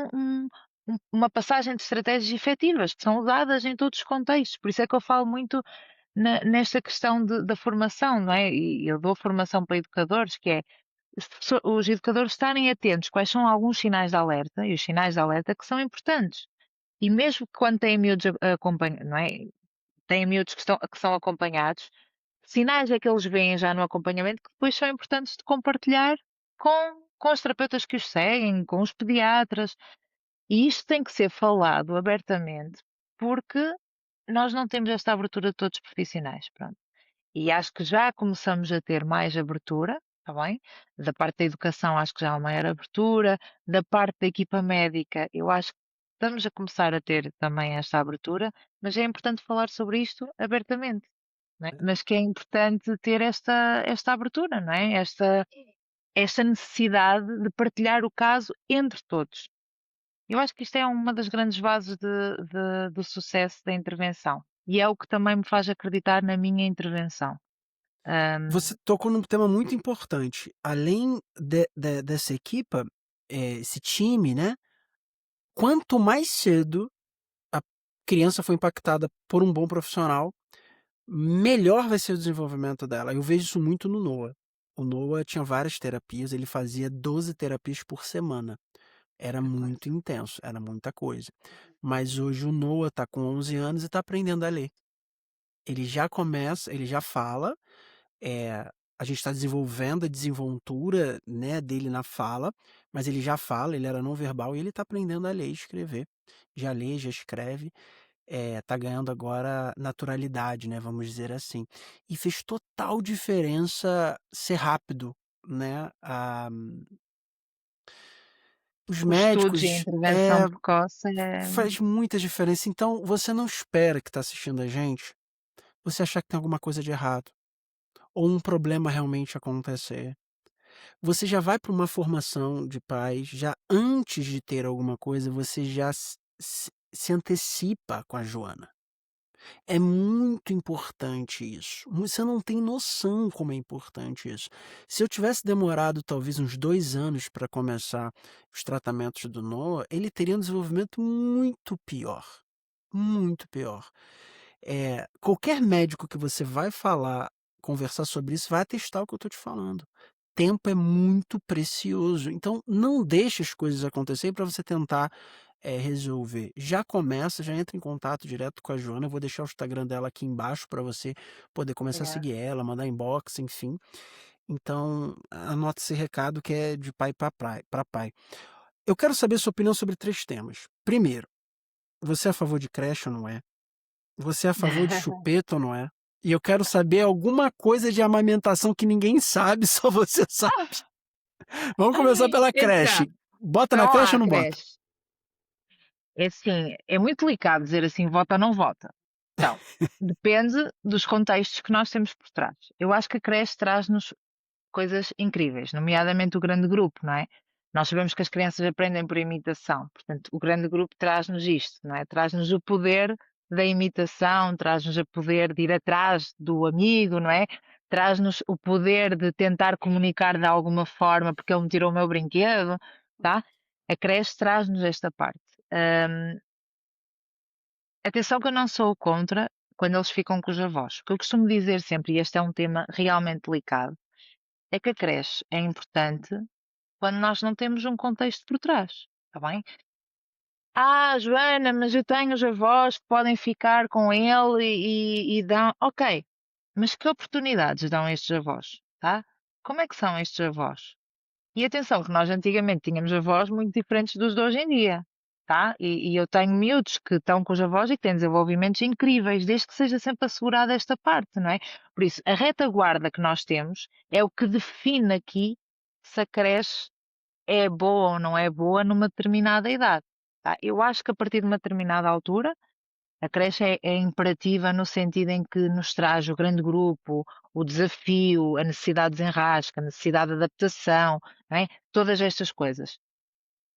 uma passagem de estratégias efetivas que são usadas em todos os contextos. Por isso é que eu falo muito nesta questão da formação, não é? E eu dou formação para educadores, que é os educadores estarem atentos quais são alguns sinais de alerta, e os sinais de alerta que são importantes. E mesmo que quando têm miúdos não é? Têm miúdos que são acompanhados, sinais é que eles veem já no acompanhamento que depois são importantes de compartilhar com os terapeutas que os seguem, com os pediatras. E isto tem que ser falado abertamente, porque nós não temos esta abertura de todos os profissionais, pronto. E acho que já começamos a ter mais abertura, está bem? Da parte da educação acho que já há uma maior abertura, da parte da equipa médica eu acho que estamos a começar a ter também esta abertura, mas é importante falar sobre isto abertamente, não é? Mas que é importante ter esta abertura, não é? Esta necessidade de partilhar o caso entre todos. Eu acho que isto é uma das grandes bases do sucesso da intervenção. E é o que também me faz acreditar na minha intervenção. Você tocou num tema muito importante. Além dessa equipa, esse time, né? Quanto mais cedo a criança foi impactada por um bom profissional, melhor vai ser o desenvolvimento dela. Eu vejo isso muito no Noah. O Noah tinha várias terapias, ele fazia 12 terapias por semana. Era muito intenso, era muita coisa. Mas hoje o Noah está com 11 anos e está aprendendo a ler. Ele já começa, ele já fala, a gente está desenvolvendo a desenvoltura, né, dele na fala, mas ele já fala, ele era não verbal e ele está aprendendo a ler e escrever. Já lê, já escreve, tá ganhando agora naturalidade, né, vamos dizer assim. E fez total diferença ser rápido, né? Os Os estudos e a médicos intervenção precoce é. faz muita diferença. Então, você não espera que está assistindo a gente, você achar que tem alguma coisa de errado, ou um problema realmente acontecer. Você já vai para uma formação de pais, já antes de ter alguma coisa, você já se antecipa com a Joana. É muito importante isso. Você não tem noção como é importante isso. Se eu tivesse demorado talvez uns 2 anos para começar os tratamentos do Noah, ele teria um desenvolvimento muito pior. Muito pior. Qualquer médico que você vai falar, conversar sobre isso, vai atestar o que eu estou te falando. Tempo é muito precioso. Então, não deixe as coisas acontecerem para você tentar resolver. Já começa, já entra em contato direto com a Joana. Eu vou deixar o Instagram dela aqui embaixo para você poder começar a É. seguir ela, mandar inbox, enfim. Então, anota esse recado que é de pai para pai. Eu quero saber sua opinião sobre 3 temas. Primeiro, você é a favor de creche ou não é? Você é a favor de chupeta ou não é? E eu quero saber alguma coisa de amamentação que ninguém sabe, só você sabe. Vamos começar pela Então, creche. Bota na então creche lá, ou não bota? creche. É assim, é muito delicado dizer assim, vota ou não vota. Então, depende dos contextos que nós temos por trás. Eu acho que a creche traz-nos coisas incríveis, nomeadamente o grande grupo, não é? Nós sabemos que as crianças aprendem por imitação, portanto, o grande grupo traz-nos isto, não é? Traz-nos o poder da imitação, traz-nos o poder de ir atrás do amigo, não é? Traz-nos o poder de tentar comunicar de alguma forma porque ele me tirou o meu brinquedo, tá? A creche traz-nos esta parte. Hum, Atenção que eu não sou contra quando eles ficam com os avós. O que eu costumo dizer sempre, e este é um tema realmente delicado, é que a creche é importante quando nós não temos um contexto por trás, está bem? Ah, Joana, mas eu tenho os avós que podem ficar com ele e dão. Ok, mas que oportunidades dão estes avós, tá? Como é que são estes avós? E atenção, que nós antigamente tínhamos avós muito diferentes dos de hoje em dia, tá? E eu tenho miúdos que estão com os avós e que têm desenvolvimentos incríveis, desde que seja sempre assegurada esta parte, não é? Por isso, a retaguarda que nós temos é o que define aqui se a creche é boa ou não é boa numa determinada idade, tá? Eu acho que a partir de uma determinada altura, a creche é imperativa no sentido em que nos traz o grande grupo, o desafio, a necessidade de desenrasque, a necessidade de adaptação, não é? Todas estas coisas.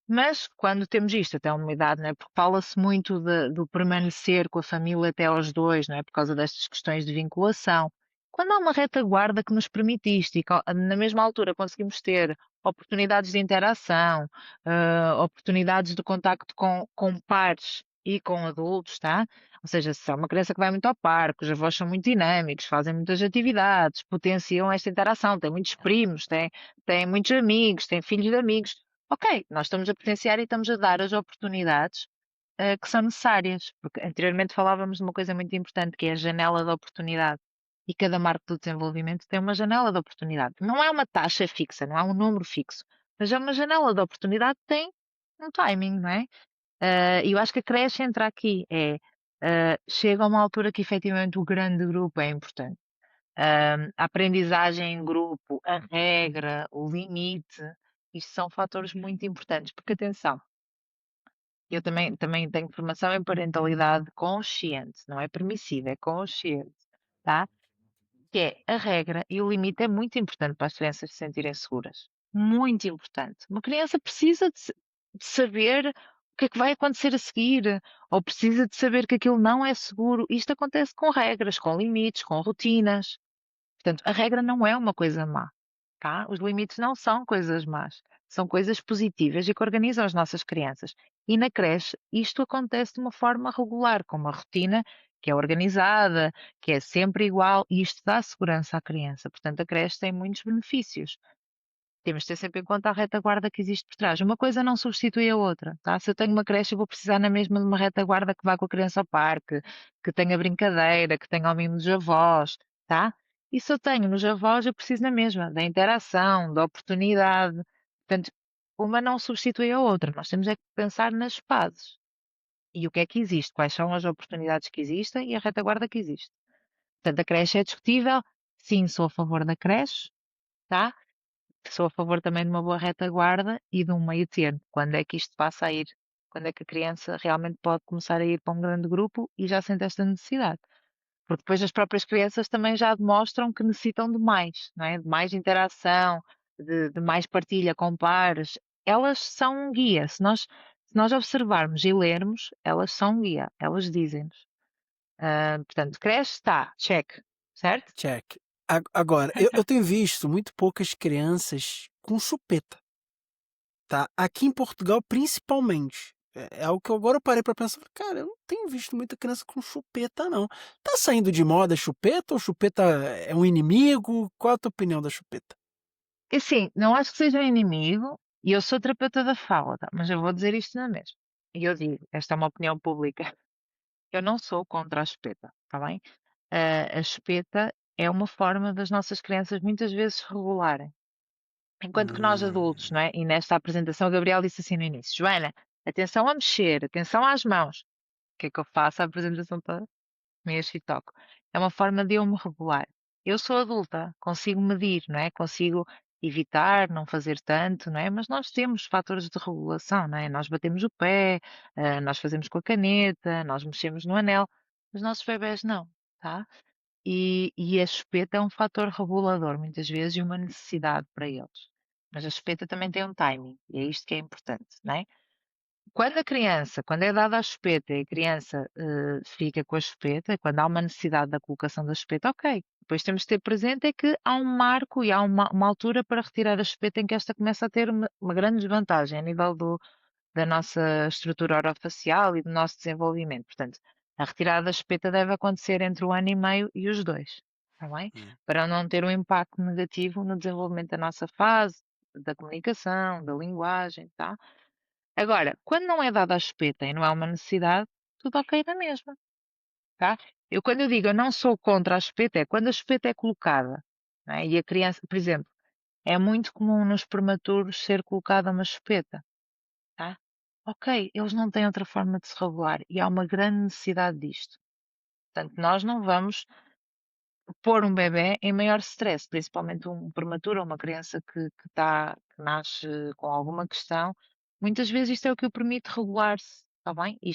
Mas quando temos isto até uma idade, não é? Porque fala-se muito do permanecer com a família até aos dois, não é? Por causa destas questões de vinculação. Quando há uma retaguarda que nos permite isto e que na mesma altura conseguimos ter oportunidades de interação, oportunidades de contacto com pares e com adultos, tá? Ou seja, se é uma criança que vai muito ao parque, os avós são muito dinâmicos, fazem muitas atividades, potenciam esta interação, tem muitos primos, tem muitos amigos, tem filhos de amigos. Ok, nós estamos a potenciar e estamos a dar as oportunidades que são necessárias, porque anteriormente falávamos de uma coisa muito importante, que é a janela de oportunidade. E cada marco do desenvolvimento tem uma janela de oportunidade. Não é uma taxa fixa, não é um número fixo, mas é uma janela de oportunidade que tem um timing, não é? E eu acho que a creche entra aqui, chega a uma altura que efetivamente o grande grupo é importante. A aprendizagem em grupo, a regra, o limite, isto são fatores muito importantes, porque atenção, eu também tenho formação em parentalidade consciente, não é permissiva, é consciente, tá? Que é a regra e o limite é muito importante para as crianças se sentirem seguras. Muito importante. Uma criança precisa de saber o que é que vai acontecer a seguir, ou precisa de saber que aquilo não é seguro. Isto acontece com regras, com limites, com rotinas. Portanto, a regra não é uma coisa má, tá? Os limites não são coisas más, são coisas positivas e que organizam as nossas crianças. E na creche, isto acontece de uma forma regular, com uma rotina que é organizada, que é sempre igual, e isto dá segurança à criança. Portanto, a creche tem muitos benefícios. Temos de ter sempre em conta a retaguarda que existe por trás. Uma coisa não substitui a outra, tá? Se eu tenho uma creche, eu vou precisar na mesma de uma retaguarda que vá com a criança ao parque, que tenha brincadeira, que tenha o mimo dos avós, tá? E se eu tenho nos avós, eu preciso na mesma, da interação, da oportunidade. Portanto, uma não substitui a outra. Nós temos é que pensar nas fases. E o que é que existe? Quais são as oportunidades que existem e a retaguarda que existe? Portanto, a creche é discutível. Sim, sou a favor da creche, tá? Sou a favor também de uma boa retaguarda e de um meio termo. Quando é que isto passa a ir? Quando é que a criança realmente pode começar a ir para um grande grupo e já sente esta necessidade? Porque depois as próprias crianças também já demonstram que necessitam de mais, não é? De mais interação, de mais partilha com pares. Elas são um guia. Se nós observarmos e lermos, elas são um guia. Elas dizem-nos. Portanto, creche está, check, certo? Check. Agora, eu tenho visto muito poucas crianças com chupeta, tá? Aqui em Portugal, principalmente. É algo que eu agora parei pra pensar, cara, eu não tenho visto muita criança com chupeta, não. Tá saindo de moda a chupeta ou chupeta é um inimigo? Qual a tua opinião da chupeta? E assim, não acho que seja um inimigo, e eu sou terapeuta da fala, tá? Mas eu vou dizer isto na mesma. E eu digo, esta é uma opinião pública. Eu não sou contra a chupeta, está bem? A chupeta é uma forma das nossas crianças muitas vezes se regularem. Enquanto que nós Hum. adultos, não é? E nesta apresentação, o Gabriel disse assim no início: Joana, atenção a mexer, atenção às mãos. O que é que eu faço? A apresentação toda? Mexo e toco. É uma forma de eu me regular. Eu sou adulta, consigo medir, não é? Consigo evitar, não fazer tanto, não é? Mas nós temos fatores de regulação, não é? Nós batemos o pé, nós fazemos com a caneta, nós mexemos no anel. Os nossos bebés não, tá? E a chupeta é um fator regulador, muitas vezes, e uma necessidade para eles. Mas a chupeta também tem um timing, e é isto que é importante, não é? Quando é dada a chupeta e a criança fica com a chupeta, quando há uma necessidade da colocação da chupeta, ok. Depois temos de ter presente é que há um marco e há uma altura para retirar a chupeta em que esta começa a ter uma grande desvantagem a nível da nossa estrutura orofacial e do nosso desenvolvimento. Portanto, a retirada da chupeta deve acontecer entre o ano e meio e os dois, está bem? Hum. Para não ter um impacto negativo no desenvolvimento da nossa fase, da comunicação, da linguagem, tá? Agora, quando não é dada a chupeta e não há uma necessidade, tudo ok na mesma, tá? Quando eu digo eu não sou contra a chupeta, é quando a chupeta é colocada, não é? E a criança, por exemplo, é muito comum nos prematuros ser colocada uma chupeta, tá? Ok, eles não têm outra forma de se regular e há uma grande necessidade disto. Portanto, nós não vamos pôr um bebê em maior stress, principalmente um prematuro ou uma criança que nasce com alguma questão. Muitas vezes isto é o que o permite regular-se, está bem? E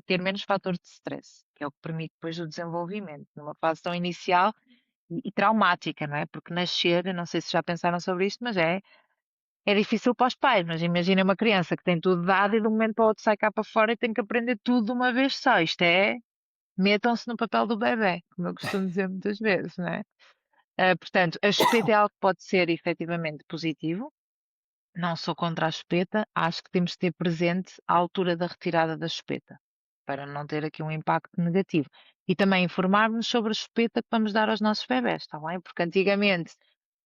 ter menos fator de stress, que é o que permite depois o desenvolvimento, numa fase tão inicial e traumática, não é? Porque nascer, eu não sei se já pensaram sobre isto, mas é difícil para os pais, mas imagina uma criança que tem tudo dado e de um momento para o outro sai cá para fora e tem que aprender tudo de uma vez só. Isto metam-se no papel do bebê, como eu costumo dizer muitas vezes, não é? Portanto, a chupeta é algo que pode ser efetivamente positivo. Não sou contra a chupeta, acho que temos de ter presente a altura da retirada da chupeta, para não ter aqui um impacto negativo. E também informarmos sobre a chupeta que vamos dar aos nossos bebés, está bem? Porque antigamente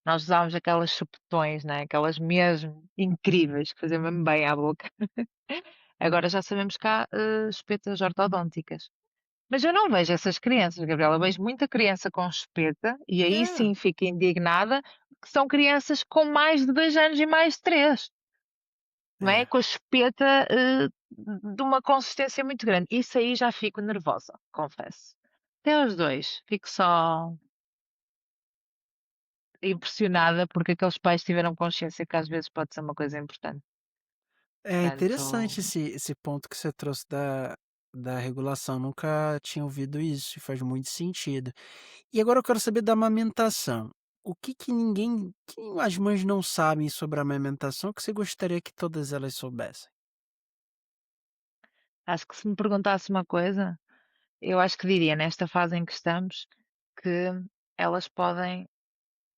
nós usávamos aquelas chupetões, né? Aquelas mesmo incríveis, que faziam mesmo bem à boca. Agora já sabemos que há chupetas ortodônticas. Mas eu não vejo essas crianças, Gabriela. Eu vejo muita criança com chupeta e aí É, sim fico indignada, que são crianças com mais de 2 anos e mais de três, não é? é. Com a chupeta de uma consistência muito grande. Isso aí já fico nervosa, confesso. Até os dois. Fico só impressionada porque aqueles pais tiveram consciência que às vezes pode ser uma coisa importante. É interessante Portanto, esse ponto que você trouxe da regulação, nunca tinha ouvido isso e faz muito sentido. E agora eu quero saber da amamentação. O que que as mães não sabem sobre a amamentação que você gostaria que todas elas soubessem? acho que se me perguntasse uma coisa, eu acho que diria, nesta fase em que estamos, que elas podem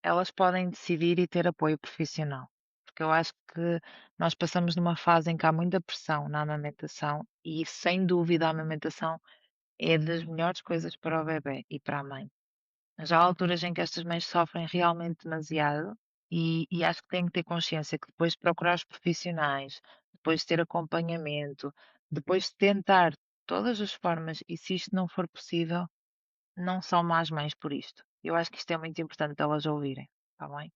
elas podem decidir e ter apoio profissional. Porque eu acho que nós passamos numa fase em que há muita pressão na amamentação e, sem dúvida, a amamentação é das melhores coisas para o bebê e para a mãe. Já há alturas em que estas mães sofrem realmente demasiado e acho que têm que ter consciência que depois de procurar os profissionais, depois de ter acompanhamento, depois de tentar todas as formas e se isto não for possível, não são más mães por isto. Eu acho que isto é muito importante elas ouvirem, está bem?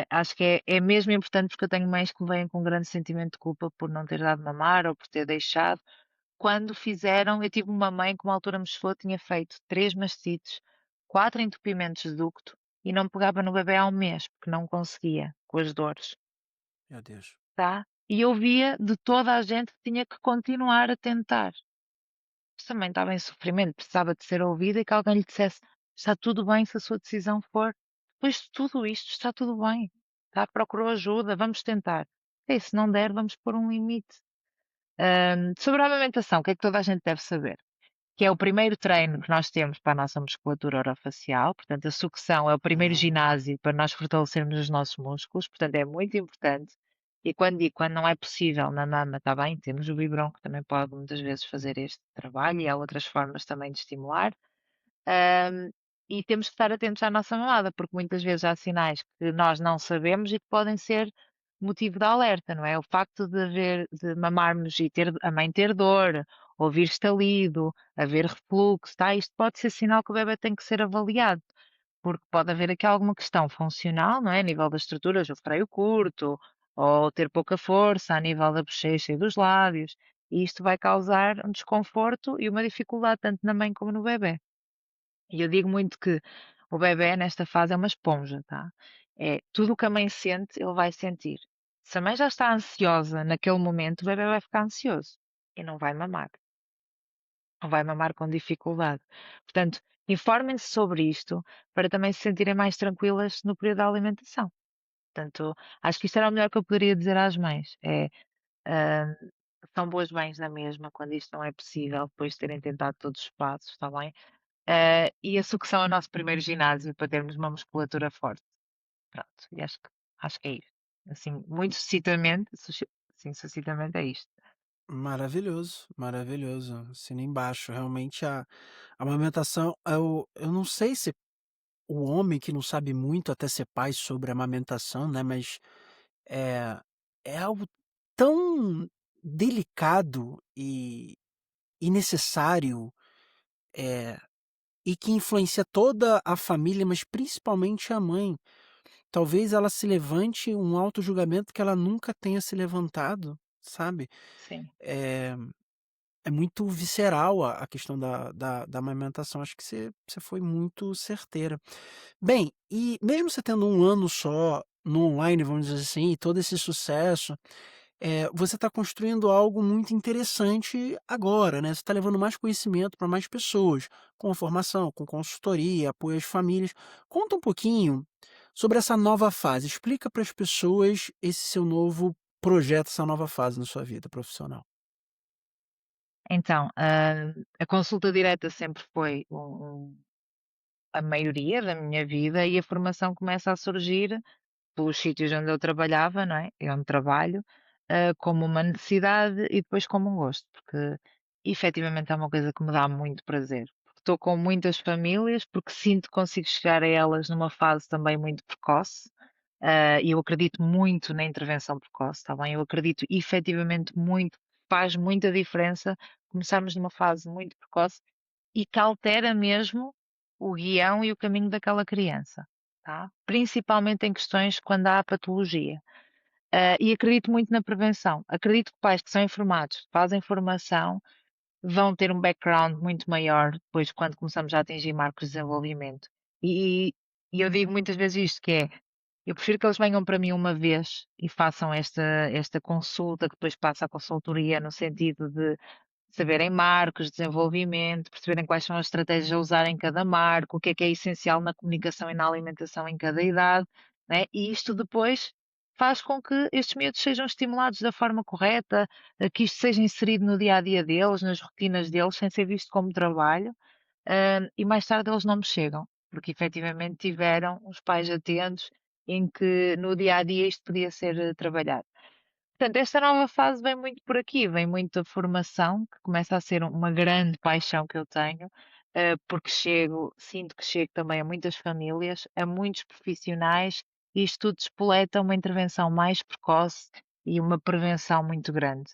Acho que é mesmo importante porque eu tenho mães que me vêm com um grande sentimento de culpa por não ter dado mamar ou por ter deixado. Quando fizeram, eu tive uma mãe que uma altura me chegou, tinha feito 3 mastites, 4 entupimentos de ducto e não pegava no bebê há um mês porque não conseguia com as dores, Meu Deus. tá? E eu via de toda a gente que tinha que continuar a tentar. Mas também estava em sofrimento, precisava de ser ouvida e que alguém lhe dissesse: está tudo bem se a sua decisão for. Depois de tudo isto, está tudo bem. Tá? Procurou ajuda, vamos tentar. E se não der, vamos pôr um limite. Sobre a amamentação, o que é que toda a gente deve saber? Que é o primeiro treino que nós temos para a nossa musculatura orofacial, portanto, a sucção é o primeiro Uhum. ginásio para nós fortalecermos os nossos músculos, portanto, é muito importante. E quando digo quando não é possível na mama, está bem, temos o biberon que também pode muitas vezes fazer este trabalho e há outras formas também de estimular. Ahm, e temos que estar atentos à nossa mamada, porque muitas vezes há sinais que nós não sabemos e que podem ser motivo de alerta, não é? O facto de mamarmos e ter a mãe ter dor, ouvir estalido, haver refluxo, tá? Isto pode ser sinal que o bebê tem que ser avaliado, porque pode haver aqui alguma questão funcional, não é? A nível das estruturas, o freio curto, ou ter pouca força a nível da bochecha e dos lábios, e isto vai causar um desconforto e uma dificuldade tanto na mãe como no bebê. E eu digo muito que o bebé nesta fase é uma esponja, tá? É tudo o que a mãe sente, ele vai sentir. Se a mãe já está ansiosa naquele momento, o bebé vai ficar ansioso e não vai mamar. ou vai mamar com dificuldade. Portanto, informem-se sobre isto para também se sentirem mais tranquilas no período da alimentação. Portanto, acho que isto era o melhor que eu poderia dizer às mães. Ah, São boas mães na mesma quando isto não é possível, depois de terem tentado todos os passos, está bem? E a sucção é o nosso primeiro ginásio para termos uma musculatura forte. Pronto, e acho que é isto. Assim, muito sucintamente, sim, sucintamente é isto. Maravilhoso, maravilhoso. Assina embaixo. Realmente a amamentação, eu não sei se o homem que não sabe muito até ser pai sobre amamentação, né, mas é, é algo tão delicado e necessário, é, e que influencia toda a família, mas principalmente a mãe. Talvez ela se levante um auto-julgamento que ela nunca tenha se levantado, sabe? Sim. É, é muito visceral a questão da amamentação. Acho que você foi muito certeira. Bem, e mesmo você tendo um ano só no online, vamos dizer assim, e todo esse sucesso, você está construindo algo muito interessante agora, né, você está levando mais conhecimento para mais pessoas, com formação, com consultoria, apoio às famílias. Conta um pouquinho sobre essa nova fase, explica para as pessoas esse seu novo projeto, essa nova fase na sua vida profissional. Então, a consulta direta sempre foi a maioria da minha vida e a formação começa a surgir pelos sítios onde eu trabalhava, não é? E onde trabalho, como uma necessidade e depois como um gosto, porque efetivamente é uma coisa que me dá muito prazer. Porque estou com muitas famílias, porque sinto que consigo chegar a elas numa fase também muito precoce. E eu acredito muito na intervenção precoce, está bem? Eu acredito efetivamente muito, faz muita diferença começarmos numa fase muito precoce e que altera mesmo o guião e o caminho daquela criança, tá? Principalmente em questões quando há patologia. E acredito muito na prevenção. Acredito que pais que são informados, que fazem formação, vão ter um background muito maior depois quando começamos a atingir marcos de desenvolvimento. E, e eu digo muitas vezes isto, que é, eu prefiro que eles venham para mim uma vez e façam esta consulta, que depois passa a consultoria no sentido de saberem marcos, desenvolvimento, perceberem quais são as estratégias a usar em cada marco, o que é essencial na comunicação e na alimentação em cada idade, né? E isto depois faz com que estes miúdos sejam estimulados da forma correta, que isto seja inserido no dia a dia deles, nas rotinas deles, sem ser visto como trabalho, e mais tarde eles não me chegam, porque efetivamente tiveram os pais atentos em que no dia a dia isto podia ser trabalhado. Portanto, esta nova fase vem muito por aqui, vem muito da formação, que começa a ser uma grande paixão que eu tenho, porque sinto que chego também a muitas famílias, a muitos profissionais, e isto tudo despoleta uma intervenção mais precoce e uma prevenção muito grande.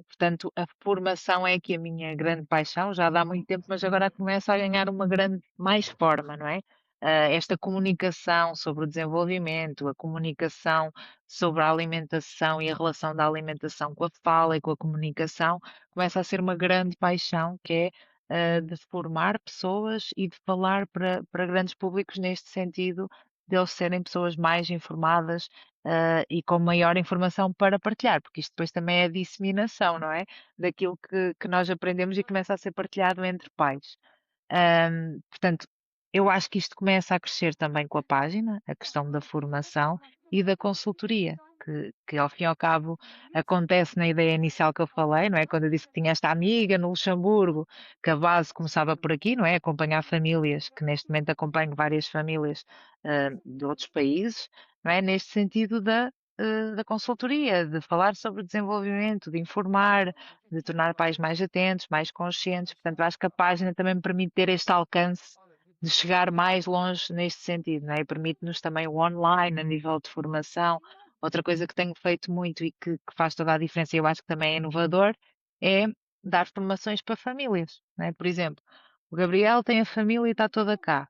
Portanto, a formação é aqui a minha grande paixão, já dá muito tempo, mas agora começa a ganhar uma grande mais forma, não é? Esta comunicação sobre o desenvolvimento, a comunicação sobre a alimentação e a relação da alimentação com a fala e com a comunicação, começa a ser uma grande paixão, que é de formar pessoas e de falar para grandes públicos neste sentido, de eles serem pessoas mais informadas, e com maior informação para partilhar, porque isto depois também é a disseminação, não é? Daquilo que nós aprendemos e começa a ser partilhado entre pais. Portanto, eu acho que isto começa a crescer também com a página, a questão da formação e da consultoria, que ao fim e ao cabo acontece na ideia inicial que eu falei, não é? Quando eu disse que tinha esta amiga no Luxemburgo, que a base começava por aqui, não é? Acompanhar famílias, que neste momento acompanho várias famílias de outros países, não é? Neste sentido da consultoria, de falar sobre o desenvolvimento, de informar, de tornar pais mais atentos, mais conscientes. Portanto, eu acho que a página também me permite ter este alcance de chegar mais longe neste sentido, não é? Permite-nos também o online a nível de formação. Outra coisa que tenho feito muito e que faz toda a diferença, e eu acho que também é inovador, é dar formações para famílias, não é? Por exemplo, o Gabriel tem a família e está toda cá,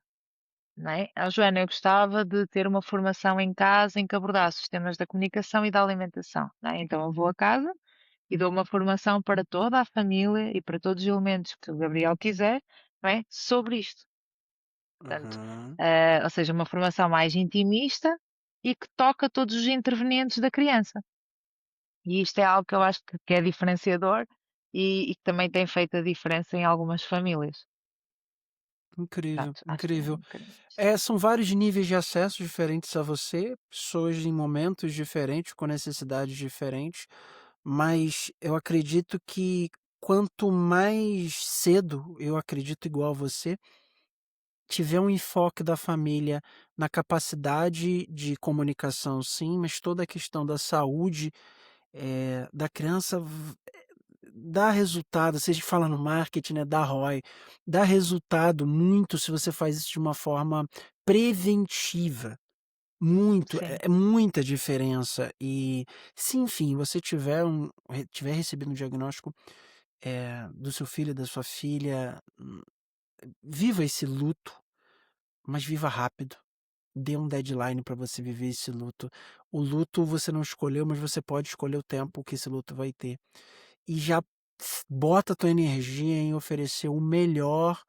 não é? A Joana, eu gostava de ter uma formação em casa em que abordasse os temas da comunicação e da alimentação, não é? Então eu vou a casa e dou uma formação para toda a família e para todos os elementos que o Gabriel quiser, não é? Sobre isto. Portanto, Aham. ou seja, uma formação mais intimista e que toca todos os intervenientes da criança. E isto é algo que eu acho que é diferenciador e que também tem feito a diferença em algumas famílias. Incrível, Portanto, acho que é incrível. um bocadinho isto. São vários níveis de acesso diferentes a você, pessoas em momentos diferentes, com necessidades diferentes, mas eu acredito que quanto mais cedo, eu acredito igual a você, tiver um enfoque da família na capacidade de comunicação, sim, mas toda a questão da saúde, da criança dá resultado, se a gente fala no marketing, né, dá ROI, dá resultado muito se você faz isso de uma forma preventiva, muito, Sim, é muita diferença. E se, enfim, você tiver recebido um diagnóstico, do seu filho, da sua filha, viva esse luto, mas viva rápido. Dê um deadline para você viver esse luto. O luto você não escolheu, mas você pode escolher o tempo que esse luto vai ter. E já bota a tua energia em oferecer o melhor,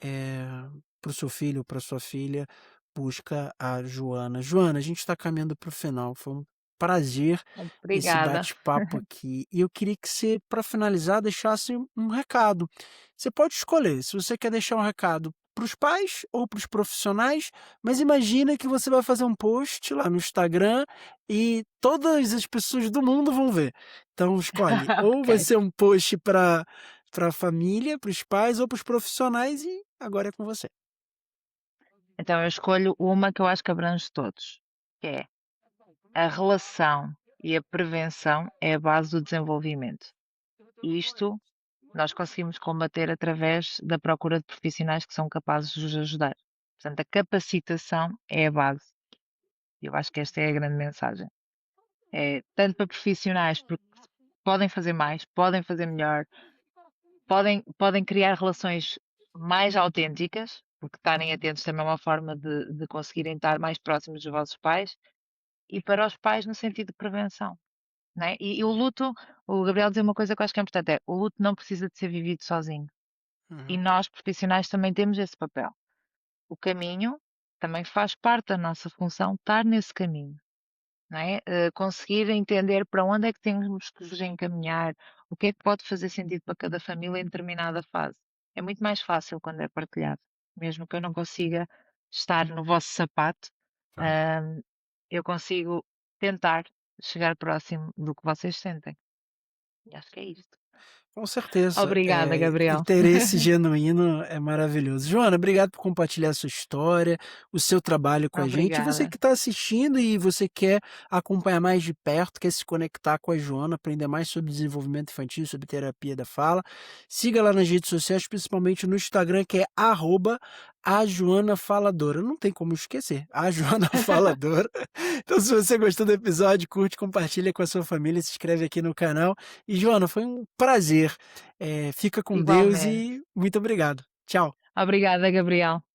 para o seu filho, para sua filha. Busca a Joana. Joana, a gente está caminhando para o final. Foi um prazer esse obrigada. bate-papo aqui. E eu queria que você, para finalizar, deixasse um recado. Você pode escolher se você quer deixar um recado para os pais ou para os profissionais, mas imagina que você vai fazer um post lá no Instagram e todas as pessoas do mundo vão ver. Então escolhe, ou vai Ok. ser um post para a família, para os pais ou para os profissionais e agora é com você. Então eu escolho uma que eu acho que abrange todos, que é a relação e a prevenção é a base do desenvolvimento. E isto nós conseguimos combater através da procura de profissionais que são capazes de nos ajudar. Portanto, a capacitação é a base. Eu acho que esta é a grande mensagem. É tanto para profissionais, porque podem fazer mais, podem fazer melhor, podem criar relações mais autênticas, porque estarem atentos também é uma forma de conseguirem estar mais próximos dos vossos pais, e para os pais no sentido de prevenção. Né? E o luto, o Gabriel dizia uma coisa que eu acho que é importante, é o luto não precisa de ser vivido sozinho. E Uhum. nós, profissionais, também temos esse papel. O caminho também faz parte da nossa função estar nesse caminho. Não é? Conseguir entender para onde é que temos que vos encaminhar, o que é que pode fazer sentido para cada família em determinada fase. É muito mais fácil quando é partilhado. Mesmo que eu não consiga estar no vosso sapato, Claro. hum, eu consigo tentar chegar próximo do que vocês sentem. E acho que é isto. Com certeza, Obrigada, Gabriel. interesse genuíno é maravilhoso. Joana, obrigado por compartilhar a sua história, o seu trabalho com a gente. E você Obrigada. que está assistindo e você quer acompanhar mais de perto, quer se conectar com a Joana, aprender mais sobre desenvolvimento infantil, sobre terapia da fala, siga lá nas redes sociais, principalmente no Instagram, que é a Joana Faladora. Não tem como esquecer, a Joana Faladora. Então, se você gostou do episódio, curte, compartilha com a sua família, se inscreve aqui no canal. E, Joana, foi um prazer. Fica com Deus Igualmente. e muito obrigado. Tchau. Obrigada, Gabriel.